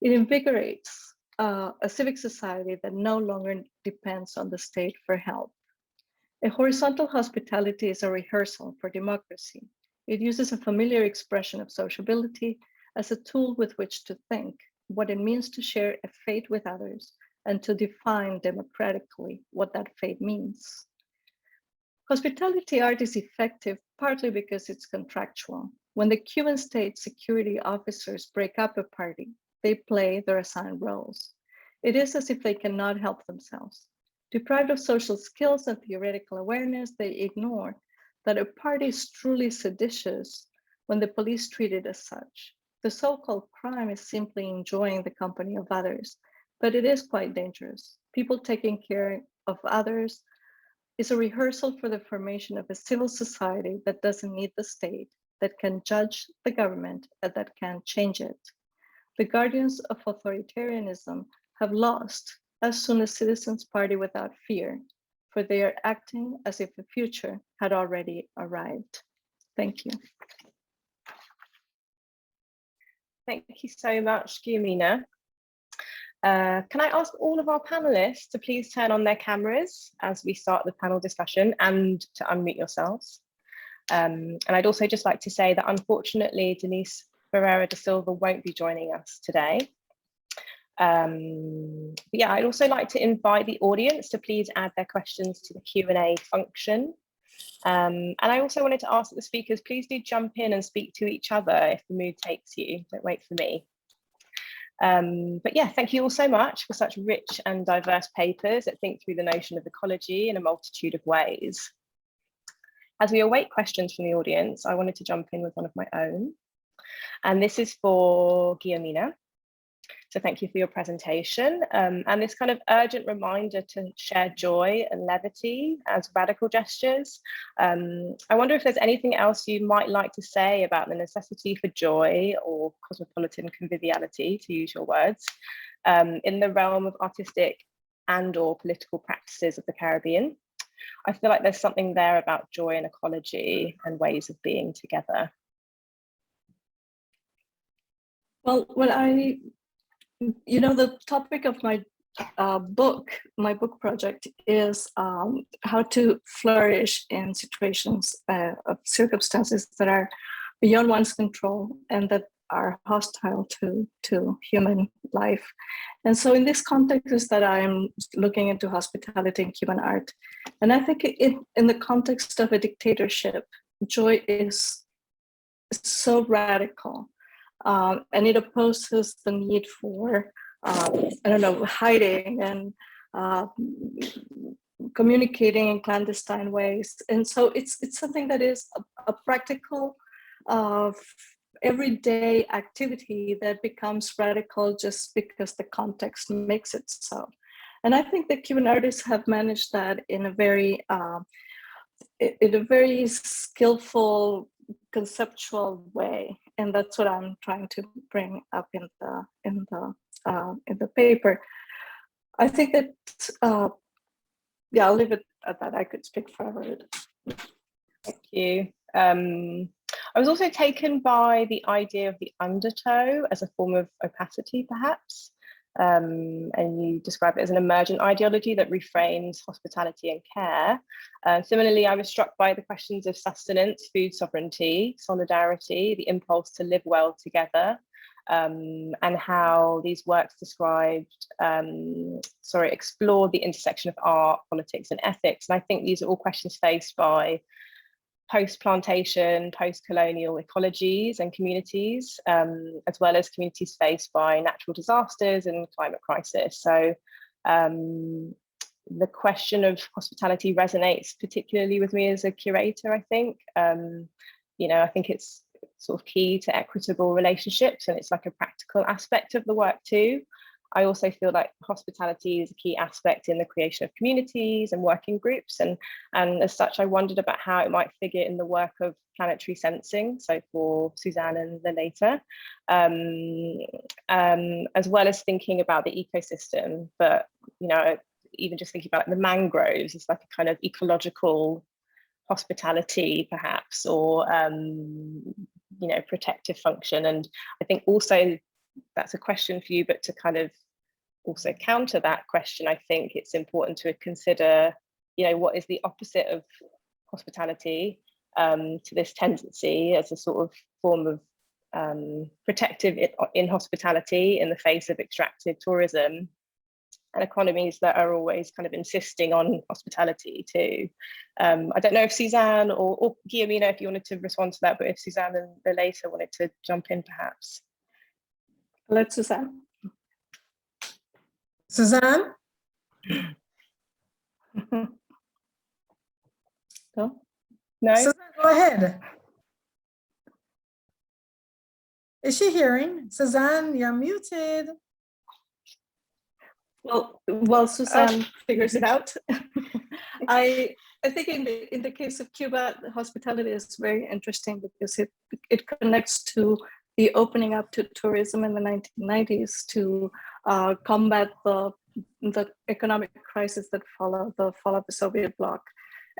It invigorates a civic society that no longer depends on the state for help. A horizontal hospitality is a rehearsal for democracy. It uses a familiar expression of sociability as a tool with which to think what it means to share a fate with others and to define democratically what that fate means. Hospitality art is effective partly because it's contractual. When the Cuban state security officers break up a party, they play their assigned roles. It is as if they cannot help themselves. Deprived of social skills and theoretical awareness, they ignore that a party is truly seditious when the police treat it as such. The so-called crime is simply enjoying the company of others, but it is quite dangerous. People taking care of others is a rehearsal for the formation of a civil society that doesn't need the state, that can judge the government, and that can change it. The guardians of authoritarianism have lost as soon as citizens party without fear, for they are acting as if the future had already arrived. Thank you. Thank you so much, Guillermina. Can I ask all of our panelists to please turn on their cameras as we start the panel discussion and to unmute yourselves? And I'd also just like to say that unfortunately, Denise Ferreira da Silva won't be joining us today. Yeah, I'd also like to invite the audience to please add their questions to the Q&A function. And I also wanted to ask that the speakers, please do jump in and speak to each other if the mood takes you, don't wait for me. But yeah, thank you all so much for such rich and diverse papers that think through the notion of ecology in a multitude of ways. As we await questions from the audience, I wanted to jump in with one of my own. And this is for Guillermina. So thank you for your presentation and this kind of urgent reminder to share joy and levity as radical gestures. I wonder if there's anything else you might like to say about the necessity for joy or cosmopolitan conviviality, to use your words, in the realm of artistic and/or political practices of the Caribbean. I feel like there's something there about joy and ecology and ways of being together. Well, the topic of my book project is how to flourish in situations of circumstances that are beyond one's control and that are hostile to human life. And so in this context is that I'm looking into hospitality in Cuban art. And I think in the context of a dictatorship, joy is so radical. And it opposes the need for, hiding and communicating in clandestine ways. And so it's something that is a practical, everyday activity that becomes radical just because the context makes it so. And I think that Cuban artists have managed that in a very skillful, conceptual way, and that's what I'm trying to bring up in the paper. I think that I'll leave it at that. I could speak forever. Thank you. I was also taken by the idea of the undertow as a form of opacity, perhaps. And you describe it as an emergent ideology that reframes hospitality and care. Similarly, I was struck by the questions of sustenance, food sovereignty, solidarity, the impulse to live well together, and how these works explored the intersection of art, politics, and ethics. And I think these are all questions faced by post-plantation, post-colonial ecologies and communities, as well as communities faced by natural disasters and climate crisis. So the question of hospitality resonates particularly with me as a curator, I think. You know, I think it's sort of key to equitable relationships, and it's like a practical aspect of the work too. I also feel like hospitality is a key aspect in the creation of communities and working groups, and as such, I wondered about how it might figure in the work of planetary sensing, so for Suzanne and Laleta, as well as thinking about the ecosystem. But, you know, even just thinking about like the mangroves, it's like a kind of ecological hospitality perhaps, or you know, protective function. And I think also that's a question for you, but to kind of also counter that question, I think it's important to consider, you know, what is the opposite of hospitality to this tendency as a sort of form of protective in hospitality in the face of extractive tourism and economies that are always kind of insisting on hospitality too. I don't know if Suzanne or Guillermina, if you wanted to respond to that, but if Suzanne and Laleta wanted to jump in perhaps. Let Suzanne. Suzanne? No? No? Suzanne, go ahead. Is she hearing? Suzanne, you're muted. Well, Suzanne figures it out. I think in the case of Cuba, hospitality is very interesting because it connects to the opening up to tourism in the 1990s to combat the economic crisis that followed the fall of the Soviet bloc.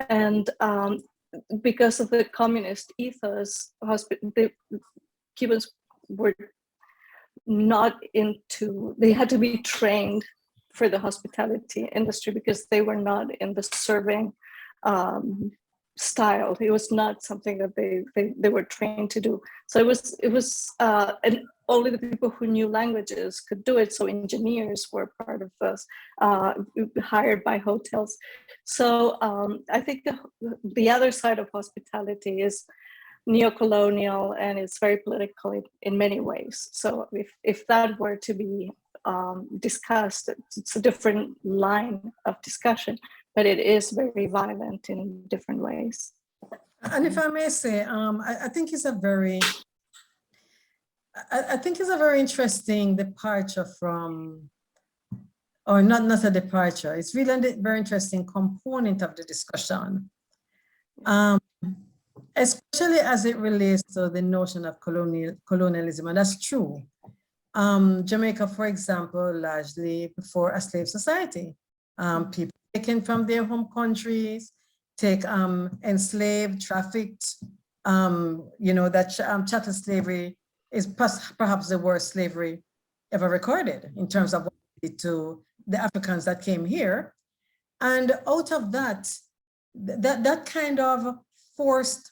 And because of the communist ethos, the Cubans were not into, they had to be trained for the hospitality industry because they were not in the serving style. It was not something that they were trained to do. So it was and only the people who knew languages could do it. So engineers were part of this, hired by hotels. So I think the other side of hospitality is neo-colonial, and it's very political in many ways. So if that were to be discussed, it's a different line of discussion, but it is very violent in different ways. And if I may say, I think it's a very, interesting departure from, or not a departure, it's really a very interesting component of the discussion. Especially as it relates to the notion of colonialism, and that's true. Jamaica, for example, largely before a slave society. People taken from their home countries, enslaved, trafficked, you know, that chattel slavery is perhaps the worst slavery ever recorded in terms of what it did to the Africans that came here. And out of that kind of forced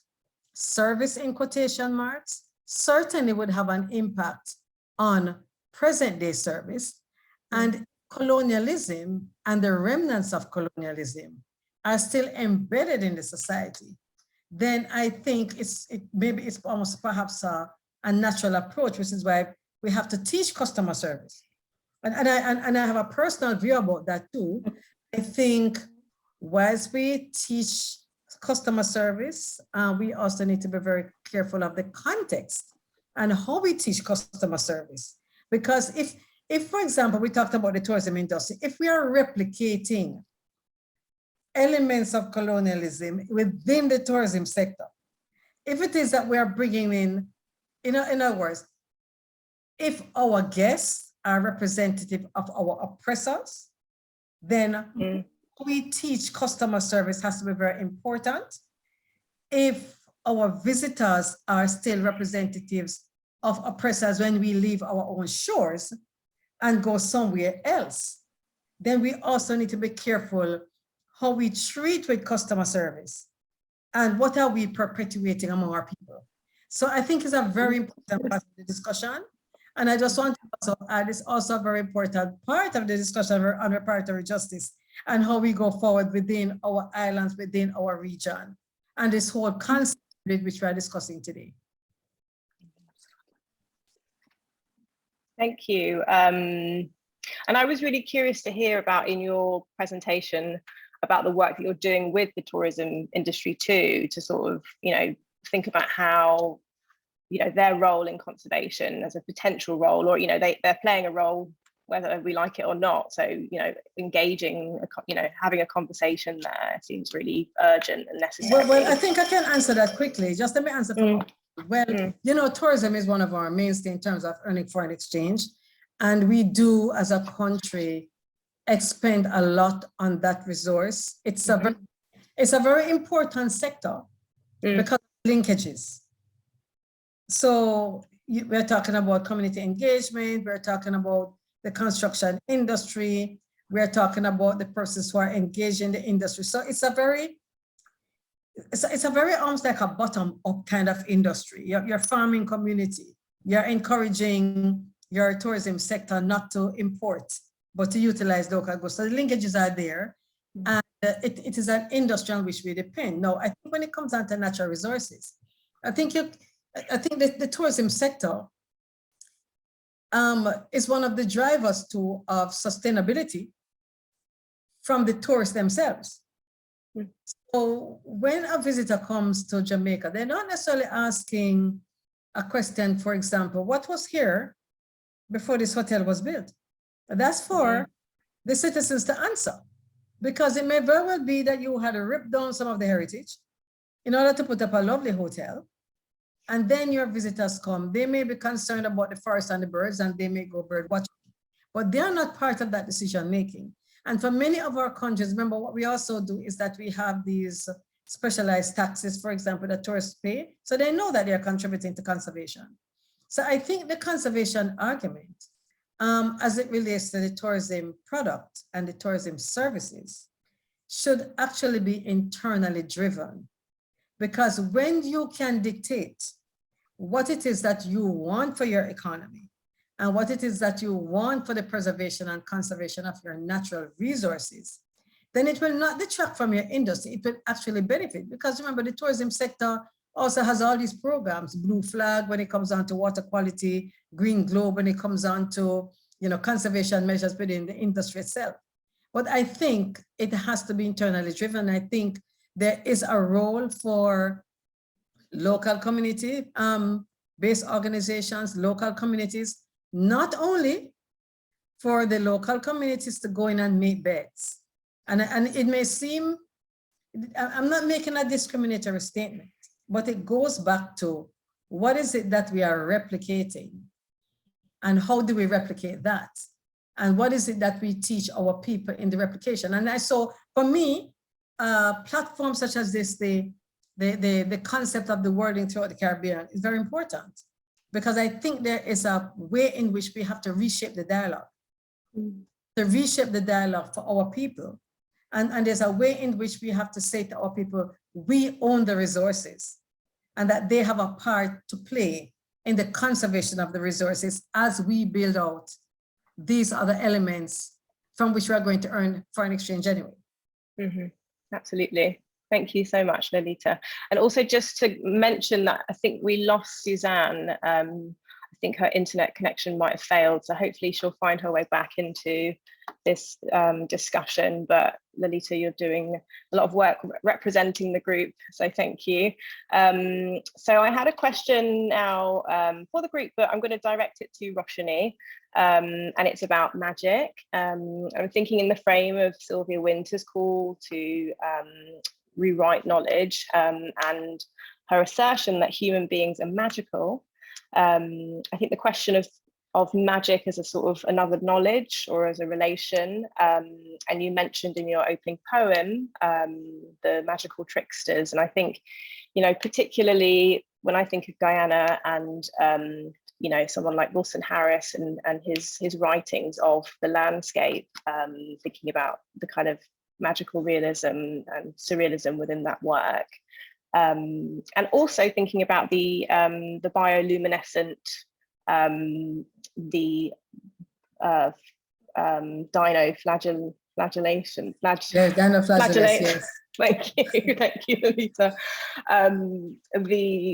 service in quotation marks certainly would have an impact on present day service, and colonialism and the remnants of colonialism are still embedded in the society. Then I think maybe it's almost perhaps a natural approach, which is why we have to teach customer service. And I have a personal view about that too. I think whilst we teach customer service, we also need to be very careful of the context and how we teach customer service. Because if, for example, we talked about the tourism industry, if we are replicating elements of colonialism within the tourism sector, if it is that we are bringing in other words, if our guests are representative of our oppressors, then we teach customer service has to be very important. If our visitors are still representatives of oppressors when we leave our own shores and go somewhere else, then we also need to be careful how we treat with customer service and what are we perpetuating among our people. So I think it's a very important part of the discussion. And I just want to also add, it's also a very important part of the discussion on reparatory justice and how we go forward within our islands, within our region, and this whole concept which we are discussing today. Thank you. And I was really curious to hear about in your presentation about the work that you're doing with the tourism industry too, to sort of, think about how, their role in conservation as a potential role, or, they're playing a role whether we like it or not. So, engaging, having a conversation there seems really urgent and necessary. Well, I think I can answer that quickly. Just let me answer for Well, tourism is one of our mainstay in terms of earning foreign exchange. And we do, as a country, expend a lot on that resource. It's a very important sector because of linkages. So we're talking about community engagement, we're talking about the construction industry, we're talking about the persons who are engaged in the industry. So it's a very almost like a bottom-up kind of industry. Your farming community, you're encouraging your tourism sector not to import, but to utilize local goods. So the linkages are there, and it is an industry on which we depend. Now, I think when it comes down to natural resources, I think that the tourism sector is one of the drivers too of sustainability from the tourists themselves. So when a visitor comes to Jamaica, they're not necessarily asking a question, for example, what was here before this hotel was built? That's for the citizens to answer, because it may very well be that you had to rip down some of the heritage in order to put up a lovely hotel. And then your visitors come, they may be concerned about the forest and the birds, and they may go bird watching, but they are not part of that decision making. And for many of our countries, remember what we also do is that we have these specialized taxes, for example, that tourists pay, so they know that they are contributing to conservation. So I think the conservation argument, as it relates to the tourism product and the tourism services, should actually be internally driven. Because when you can dictate what it is that you want for your economy and what it is that you want for the preservation and conservation of your natural resources, then it will not detract from your industry, it will actually benefit. Because remember, the tourism sector also has all these programs, Blue Flag when it comes down to water quality, Green Globe when it comes on to conservation measures within the industry itself. But I think it has to be internally driven. I think there is a role for local community based organizations, local communities, not only for the local communities to go in and make bets. And it may seem, I'm not making a discriminatory statement, but it goes back to what is it that we are replicating and how do we replicate that? And what is it that we teach our people in the replication? And so for me, platforms such as this, the concept of the wording throughout the Caribbean is very important, because I think there is a way in which we have to reshape the dialogue, to reshape the dialogue for our people. And there's a way in which we have to say to our people, we own the resources and that they have a part to play in the conservation of the resources as we build out these other elements from which we are going to earn foreign exchange anyway. Absolutely. Thank you so much, Laleta. And also just to mention that I think we lost Suzanne. I think her internet connection might have failed, so hopefully she'll find her way back into this discussion. But Laleta, you're doing a lot of work representing the group, so thank you. So I had a question now for the group, but I'm going to direct it to Roshini, and it's about magic. I'm thinking in the frame of Sylvia Wynter's call to rewrite knowledge and her assertion that human beings are magical. I think the question of magic as a sort of another knowledge or as a relation, and you mentioned in your opening poem the magical tricksters, and I think, particularly when I think of Guyana and someone like Wilson Harris and his writings of the landscape, thinking about the kind of magical realism and surrealism within that work. And also thinking about the bioluminescent, the dinoflagellation. Yes. Thank you, Laleta.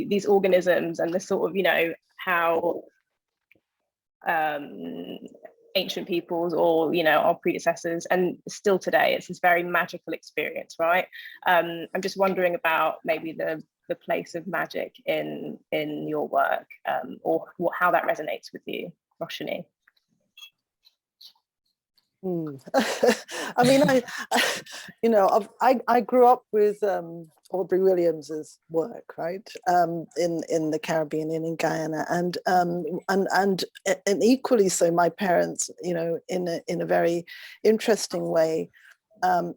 These organisms and the sort of, how ancient peoples or, you know, our predecessors, and still today it's this very magical experience, right? I'm just wondering about maybe the place of magic in your work, or how that resonates with you, Roshini. I mean, you know, I grew up with Aubrey Williams's work, right, in the Caribbean and in Guyana, and equally so, my parents, you know, in a very interesting way,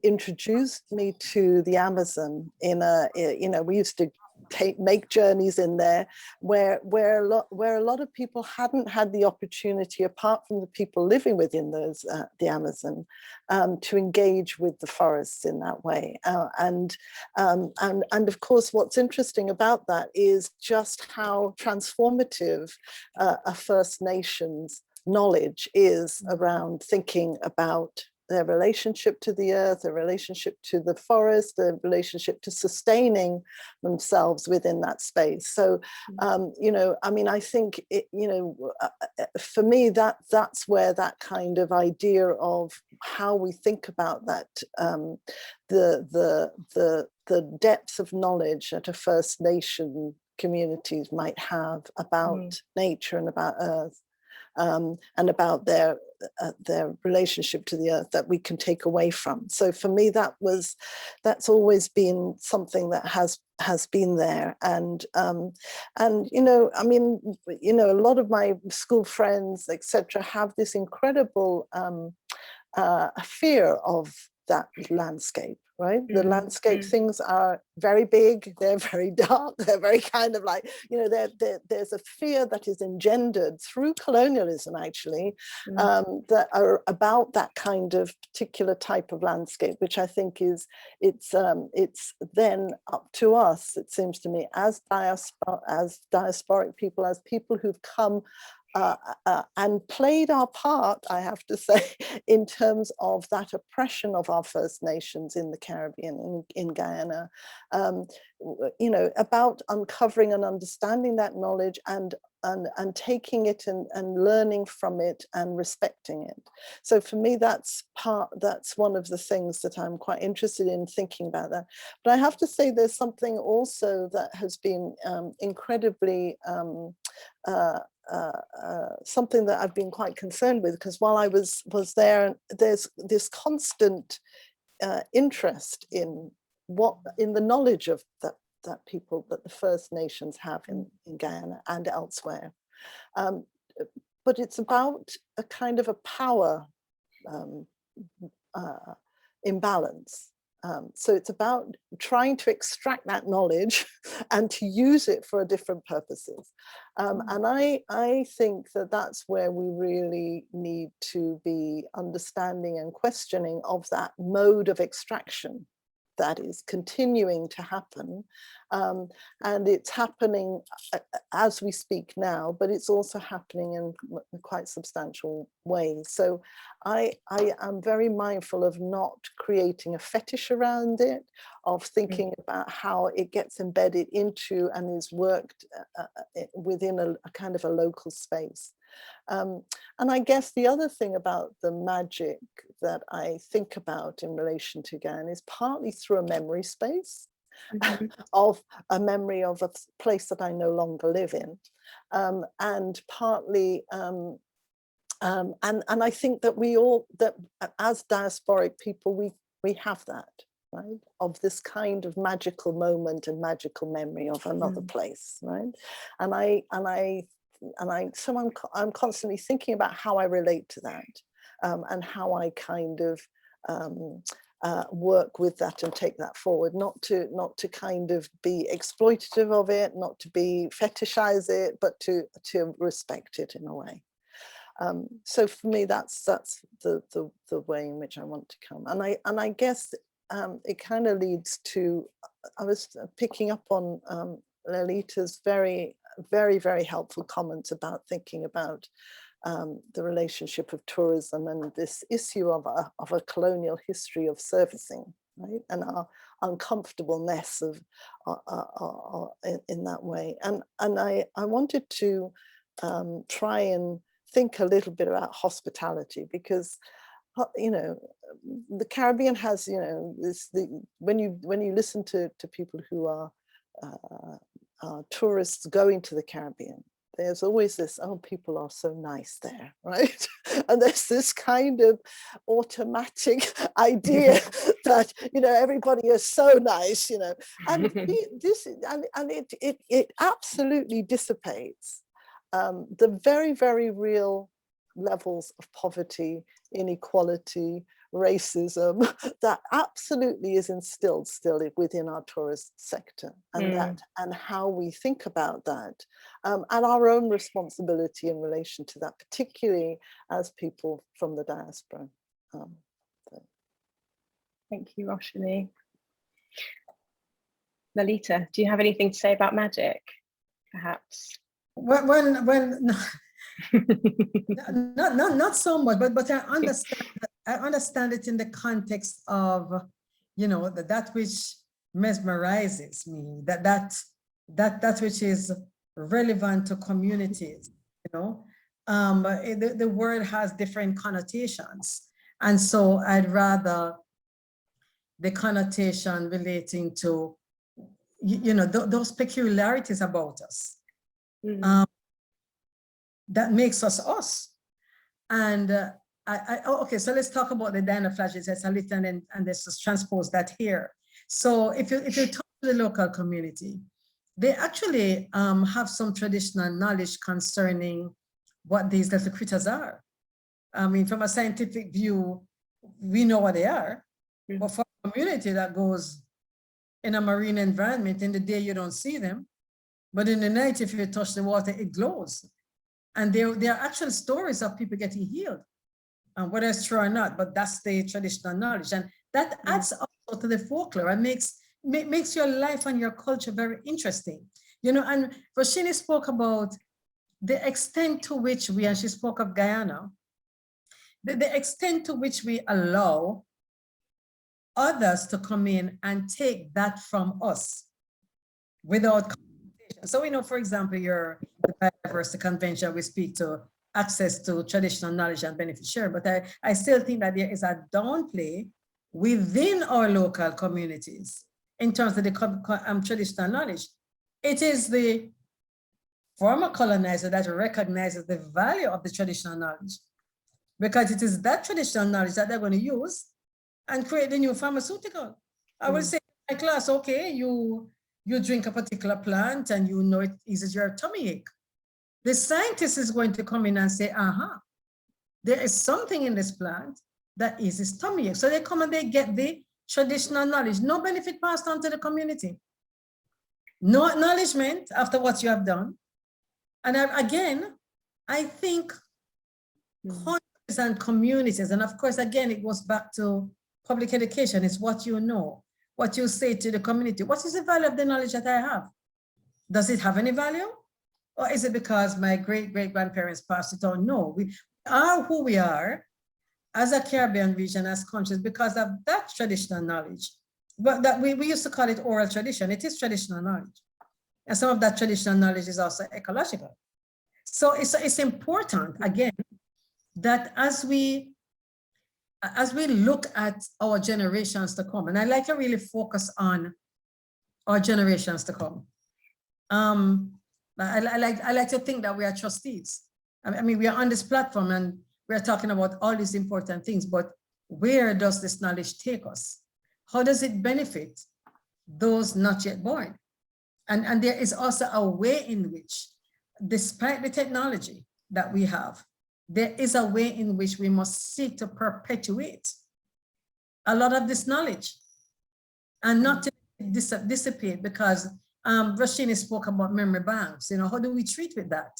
introduced me to the Amazon in a, you know, we used to make journeys in there where a lot of people hadn't had the opportunity, apart from the people living within those the Amazon, to engage with the forests in that way. And of course, what's interesting about that is just how transformative a First Nations knowledge is around thinking about their relationship to the earth, their relationship to the forest, their relationship to sustaining themselves within that space. So, you know, I mean, I think, you know, for me, that's where that kind of idea of how we think about that, the depths of knowledge that a First Nation communities might have about nature and about earth, and about their relationship to the earth, that we can take away from. So for me, that's always been something that has been there. And you know, I mean, you know, a lot of my school friends, etc., have this incredible fear of that landscape, right? The landscape things are very big, they're very dark, they're very kind of like, you know, there's a fear that is engendered through colonialism, actually, that are about that kind of particular type of landscape, which I think is, it's then up to us, it seems to me, as diasporic people, as people who've come and played our part, I have to say, in terms of that oppression of our First Nations in the Caribbean, in Guyana, you know, about uncovering and understanding that knowledge and taking it and learning from it and respecting it. So for me, that's one of the things that I'm quite interested in thinking about that. But I have to say, there's something also that has been incredibly something that I've been quite concerned with, because while I was there, there's this constant interest in the knowledge of that people, that the First Nations have in Guyana and elsewhere. But it's about a kind of a power imbalance. So it's about trying to extract that knowledge and to use it for different purposes. And I think that that's where we really need to be understanding and questioning of that mode of extraction that is continuing to happen. And it's happening as we speak now, but it's also happening in quite substantial ways. So I am very mindful of not creating a fetish around it, of thinking about how it gets embedded into and is worked within a kind of a local space. And I guess the other thing about the magic that I think about in relation to Guyana is partly through a memory space, of a memory of a place that I no longer live in, and partly, and I think that we all, that as diasporic people, we have that, right, of this kind of magical moment and magical memory of another place, right? So I'm constantly thinking about how I relate to that, and how I kind of work with that and take that forward, not to kind of be exploitative of it, not to be fetishize it, but to respect it in a way. So for me, that's the way in which I want to come, and I guess it kind of leads to, I was picking up on Laleta's very, very, very helpful comments about thinking about the relationship of tourism and this issue of a colonial history of servicing, right, and our uncomfortableness of in that way. And I wanted to try and think a little bit about hospitality, because you know, the Caribbean has, you know, when you listen to people who are tourists going to the Caribbean, there's always this, oh, people are so nice there, right? And there's this kind of automatic idea that, you know, everybody is so nice, you know, and it absolutely dissipates the very, very real levels of poverty, inequality, racism that absolutely is instilled still within our tourist sector, and and how we think about that, and our own responsibility in relation to that, particularly as people from the diaspora. Thank you, Roshini. Laleta, do you have anything to say about magic, perhaps? Not so much, but I understand it in the context of, you know, that which mesmerizes me, that which is relevant to communities, you know. The word has different connotations, and so I'd rather the connotation relating to, you know, those peculiarities about us. That makes us us. And okay, so let's talk about the dinoflagellates a little, and let's just transpose that here. So if you talk to the local community, they actually have some traditional knowledge concerning what these little critters are. I mean, from a scientific view, we know what they are, but for a community that goes in a marine environment, in the day you don't see them, but in the night, if you touch the water, it glows. And there are actual stories of people getting healed, whether it's true or not, but that's the traditional knowledge. And that adds also to the folklore and makes your life and your culture very interesting. You know, and Roshini spoke about the extent to which and she spoke of Guyana, the extent to which we allow others to come in and take that from us without compensation. So we know, for example, the Biodiversity Convention, we speak to access to traditional knowledge and benefit share, but I still think that there is a downplay within our local communities in terms of the traditional knowledge. It is the former colonizer that recognizes the value of the traditional knowledge, because it is that traditional knowledge that they're going to use and create the new pharmaceutical. I will say in my class, okay, you drink a particular plant and you know it eases your tummy ache. The scientist is going to come in and say, there is something in this plant that eases tummy ache. So they come and they get the traditional knowledge, no benefit passed on to the community, no acknowledgement after what you have done. And I think countries and communities, and of course, again, it goes back to public education. It's what you know, what you say to the community. What is the value of the knowledge that I have? Does it have any value? Or is it because my great-great-grandparents passed it on? No, we are who we are as a Caribbean region, as countries, because of that traditional knowledge. But that we used to call it oral tradition. It is traditional knowledge. And some of that traditional knowledge is also ecological. So it's important, again, that as we look at our generations to come, and I like to really focus on our generations to come. I like to think that we are trustees. I mean, we are on this platform and we are talking about all these important things, but where does this knowledge take us? How does it benefit those not yet born? And there is also a way in which, despite the technology that we have, there is a way in which we must seek to perpetuate a lot of this knowledge and not to dissipate, because Roshini spoke about memory banks. You know, how do we treat with that?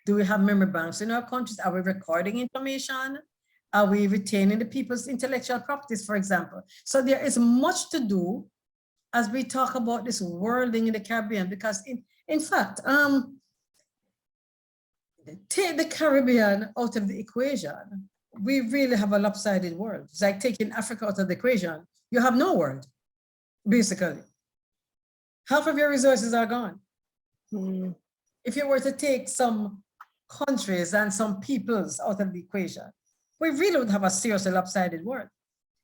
Do we have memory banks in our countries? Are we recording information? Are we retaining the people's intellectual properties, for example? So there is much to do as we talk about this worlding in the Caribbean, because in fact, take the Caribbean out of the equation, we really have a lopsided world. It's like taking Africa out of the equation, you have no world, basically. Half of your resources are gone. If you were to take some countries and some peoples out of the equation, we really would have a seriously lopsided world.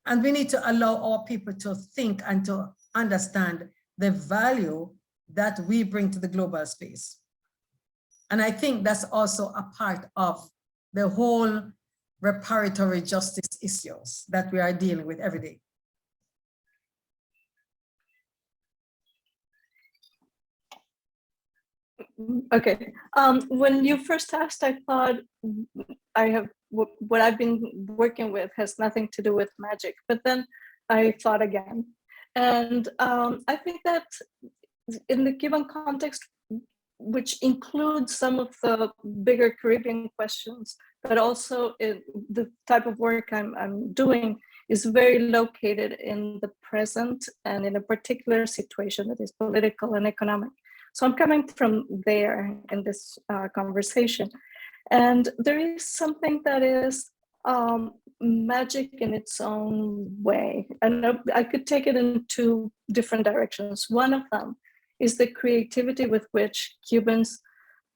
And we need to allow our people to think and to understand the value that we bring to the global space. And I think that's also a part of the whole reparatory justice issues that we are dealing with every day. Okay. When you first asked, I thought what I've been working with has nothing to do with magic, but then I thought again. And I think that in the given context, which includes some of the bigger Caribbean questions, but also the type of work I'm doing is very located in the present and in a particular situation that is political and economic. So I'm coming from there in this conversation. And there is something that is magic in its own way. And I could take it in two different directions. One of them is the creativity with which Cubans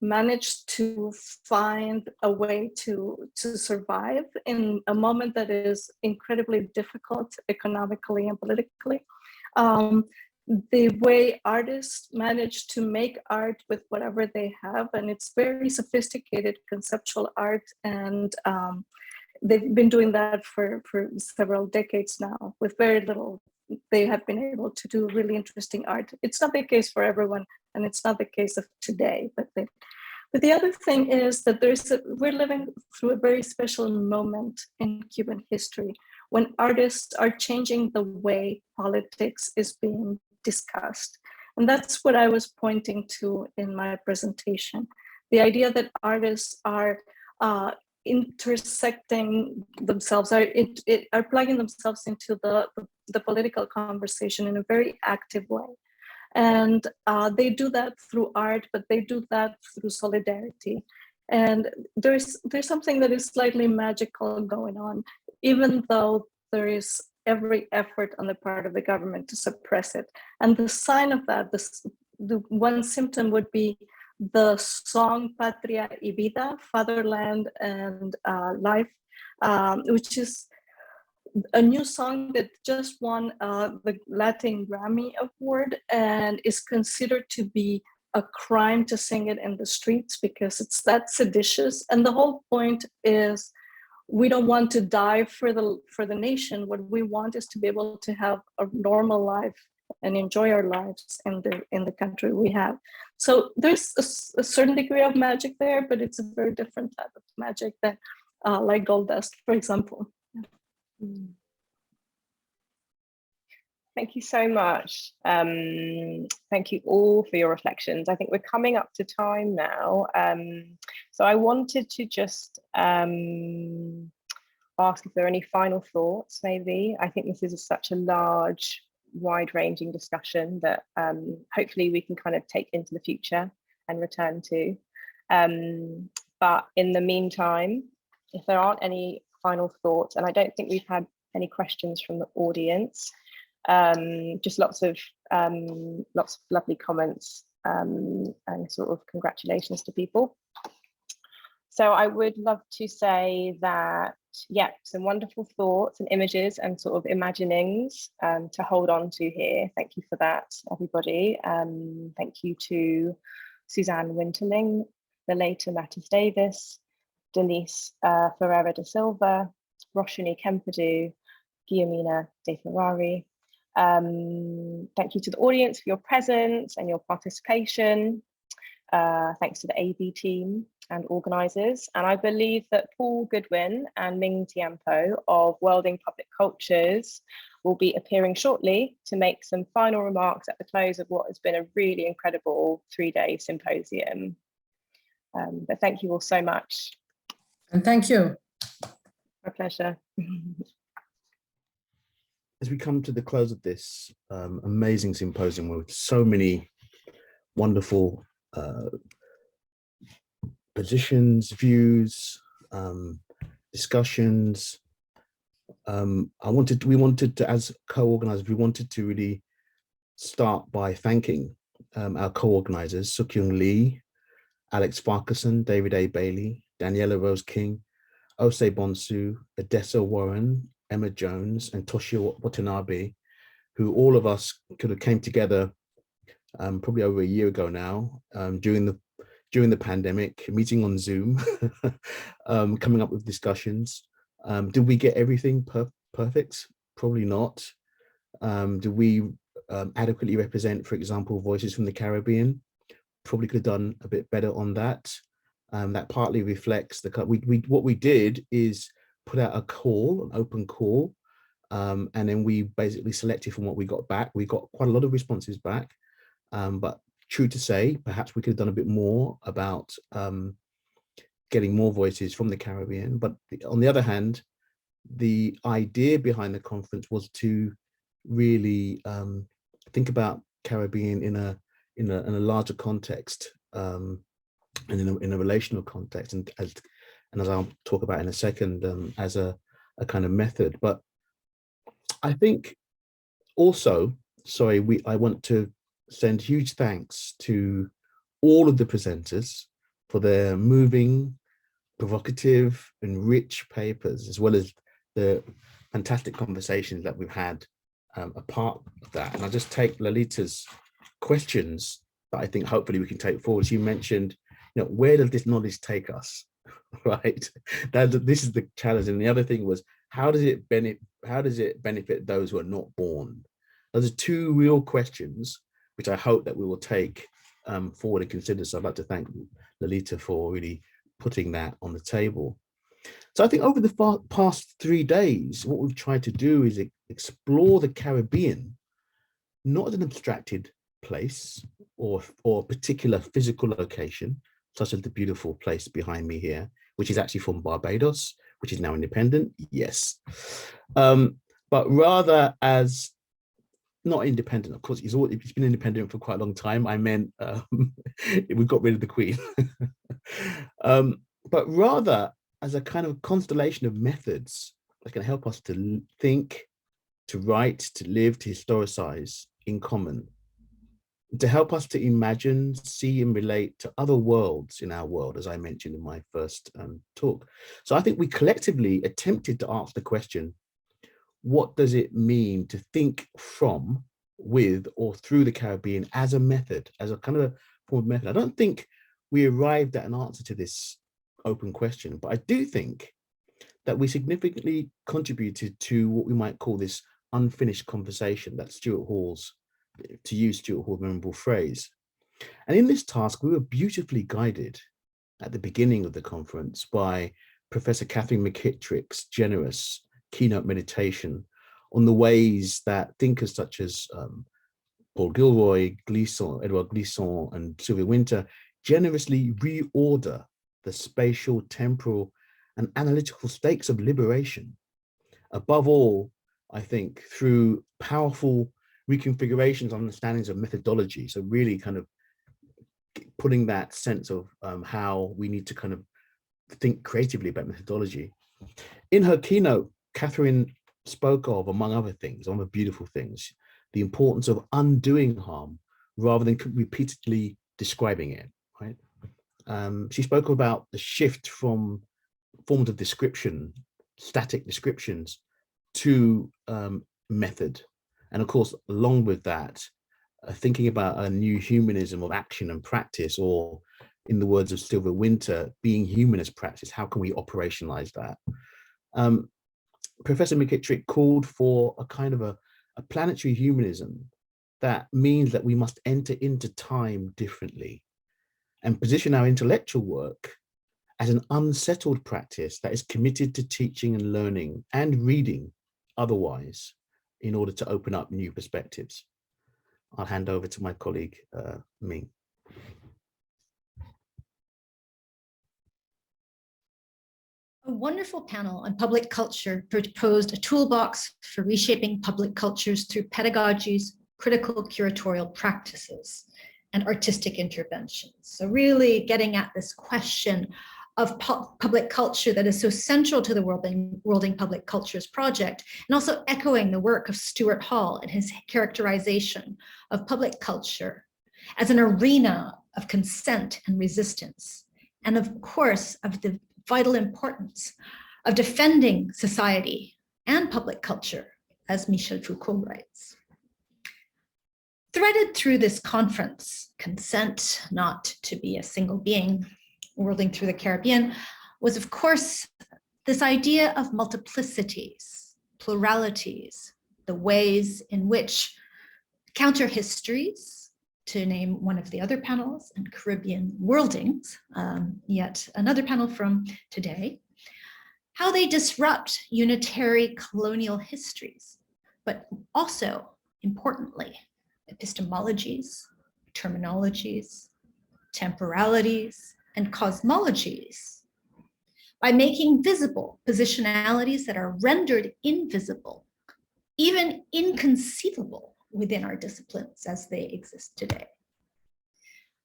managed to find a way to survive in a moment that is incredibly difficult economically and politically. The way artists manage to make art with whatever they have, and it's very sophisticated conceptual art, and they've been doing that for several decades now with very little. They have been able to do really interesting art. It's not the case for everyone, and it's not the case of today, but the other thing is that we're living through a very special moment in Cuban history when artists are changing the way politics is being discussed. And that's what I was pointing to in my presentation. The idea that artists are intersecting themselves, are plugging themselves into the political conversation in a very active way. And they do that through art, but they do that through solidarity. And there's something that is slightly magical going on, even though there is every effort on the part of the government to suppress it. And the sign of that, the one symptom would be the song Patria y Vida, Fatherland and Life, which is a new song that just won the Latin Grammy Award and is considered to be a crime to sing it in the streets because it's that seditious. And the whole point is we don't want to die for the nation. What we want is to be able to have a normal life and enjoy our lives in the country we have. So there's a certain degree of magic there, but it's a very different type of magic than like gold dust, for example. Thank you so much. Thank you all for your reflections. I think we're coming up to time now. So I wanted to just ask if there are any final thoughts, maybe. I think this is such a large, wide-ranging discussion that hopefully we can kind of take into the future and return to. But in the meantime, if there aren't any final thoughts, and I don't think we've had any questions from the audience, just lots of lovely comments and sort of congratulations to people. So I would love to say that, yeah, some wonderful thoughts and images and sort of imaginings to hold on to here. Thank you for that, everybody. Thank you to Suzanne Winterling, Laleta Mattis-Davis, Denise Ferreira de Silva, Roshini Kempudu, Guillermina de Ferrari. Thank you to the audience for your presence and your participation. Thanks to the AV team and organisers. And I believe that Paul Goodwin and Ming Tiampo of Worlding Public Cultures will be appearing shortly to make some final remarks at the close of what has been a really incredible 3-day symposium. But thank you all so much. And thank you. My pleasure. As we come to the close of this amazing symposium with so many wonderful positions, views, discussions, we wanted to, as co-organizers, we wanted to really start by thanking our co-organizers, Sukyung Lee Alex Farquharson, David A. Bailey, Daniela Rose King, Osei Bonsu, Odessa Warren, Emma Jones, and Toshio Watanabe, who all of us could have came together probably over a year ago now, during the pandemic, meeting on Zoom, coming up with discussions. Did we get everything perfect? Probably not. Did we adequately represent, for example, voices from the Caribbean? Probably could have done a bit better on that. That partly reflects what we did is put out a call, an open call, and then we basically selected from what we got back. We got quite a lot of responses back, but true to say, perhaps we could have done a bit more about getting more voices from the Caribbean. But on the other hand, the idea behind the conference was to really think about Caribbean in a larger context, and in a relational context, and as I'll talk about in a second, as a kind of method. But I think also, I want to send huge thanks to all of the presenters for their moving, provocative, and rich papers, as well as the fantastic conversations that we've had a part of that. And I'll just take Laleta's questions that I think hopefully we can take forward. She mentioned, where does this knowledge take us, right? This is the challenge. And the other thing was, how does it benefit those who are not born? Those are two real questions, which I hope that we will take forward and consider. So I'd like to thank Laleta for really putting that on the table. So I think over the past 3 days, what we've tried to do is explore the Caribbean, not as an abstracted place or a particular physical location, such as the beautiful place behind me here, which is actually from Barbados, which is now independent, yes. But rather as not independent, of course, it's been independent for quite a long time. I meant we got rid of the Queen. But rather as a kind of constellation of methods that can help us to think, to write, to live, to historicize in common, to help us to imagine, see, and relate to other worlds in our world, as I mentioned in my first talk. So I think we collectively attempted to answer the question, what does it mean to think from, with, or through the Caribbean as a method, as a kind of a form of method? I don't think we arrived at an answer to this open question, but I do think that we significantly contributed to what we might call this unfinished conversation, that Stuart Hall's, to use Stuart Hall's memorable phrase. And in this task, we were beautifully guided at the beginning of the conference by Professor Catherine McKittrick's generous keynote meditation on the ways that thinkers such as Paul Gilroy, Édouard Glissant, and Sylvia Wynter generously reorder the spatial, temporal, and analytical stakes of liberation. Above all, I think, through powerful reconfigurations, understandings of methodology. So really kind of putting that sense of how we need to kind of think creatively about methodology. In her keynote, Catherine spoke of, among other things, one of the beautiful things, the importance of undoing harm rather than repeatedly describing it, right? She spoke about the shift from forms of description, static descriptions, to method. And of course, along with that, thinking about a new humanism of action and practice, or in the words of Sylvia Wynter, being human as practice. How can we operationalize that? Professor McKittrick called for a kind of a planetary humanism that means that we must enter into time differently and position our intellectual work as an unsettled practice that is committed to teaching and learning and reading otherwise in order to open up new perspectives. I'll hand over to my colleague, Ming. A wonderful panel on public culture proposed a toolbox for reshaping public cultures through pedagogies, critical curatorial practices, and artistic interventions. So really getting at this question of public culture that is so central to the Worlding Public Cultures project, and also echoing the work of Stuart Hall and his characterization of public culture as an arena of consent and resistance, and of course, of the vital importance of defending society and public culture, as Michel Foucault writes. Threaded through this conference, consent not to be a single being, whirling through the Caribbean, was of course this idea of multiplicities, pluralities, the ways in which counter histories, to name one of the other panels, and Caribbean worldings, yet another panel from today, how they disrupt unitary colonial histories, but also, importantly, epistemologies, terminologies, temporalities, and cosmologies, by making visible positionalities that are rendered invisible, even inconceivable within our disciplines as they exist today.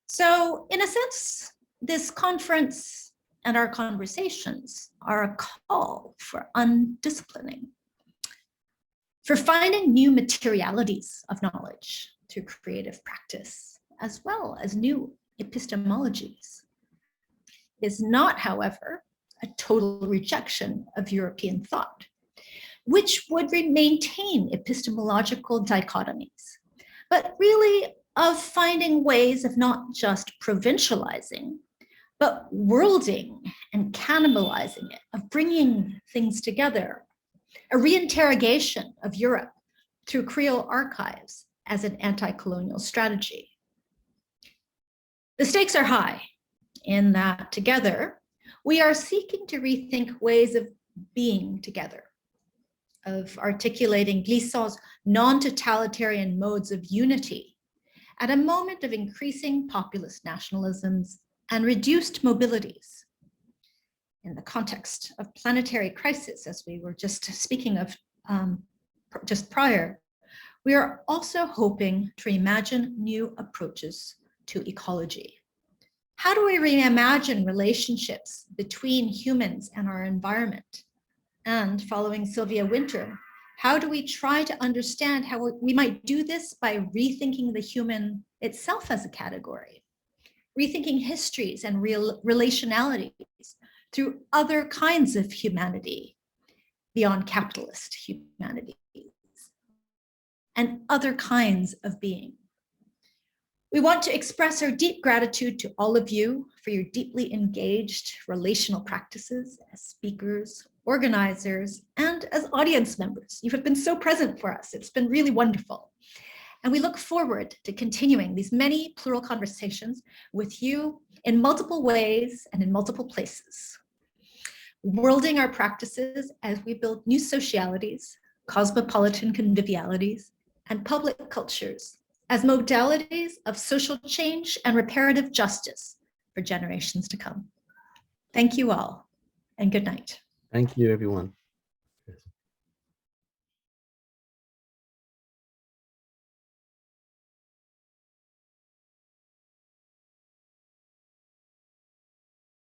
So in a sense, this conference and our conversations are a call for undisciplining, for finding new materialities of knowledge through creative practice, as well as new epistemologies. It is not, however, a total rejection of European thought, which would maintain epistemological dichotomies, but really of finding ways of not just provincializing, but worlding and cannibalizing it, of bringing things together, a reinterrogation of Europe through Creole archives as an anti-colonial strategy. The stakes are high in that together, we are seeking to rethink ways of being together, of articulating Glissant's non-totalitarian modes of unity at a moment of increasing populist nationalisms and reduced mobilities. In the context of planetary crisis, as we were just speaking of just prior, we are also hoping to reimagine new approaches to ecology. How do we reimagine relationships between humans and our environment? And following Sylvia Wynter, how do we try to understand how we might do this by rethinking the human itself as a category, rethinking histories and relationalities through other kinds of humanity beyond capitalist humanities and other kinds of being. We want to express our deep gratitude to all of you for your deeply engaged relational practices as speakers, organizers, and as audience members. You have been so present for us. It's been really wonderful. And we look forward to continuing these many plural conversations with you in multiple ways and in multiple places. Worlding our practices as we build new socialities, cosmopolitan convivialities, and public cultures as modalities of social change and reparative justice for generations to come. Thank you all, and good night. Thank you, everyone.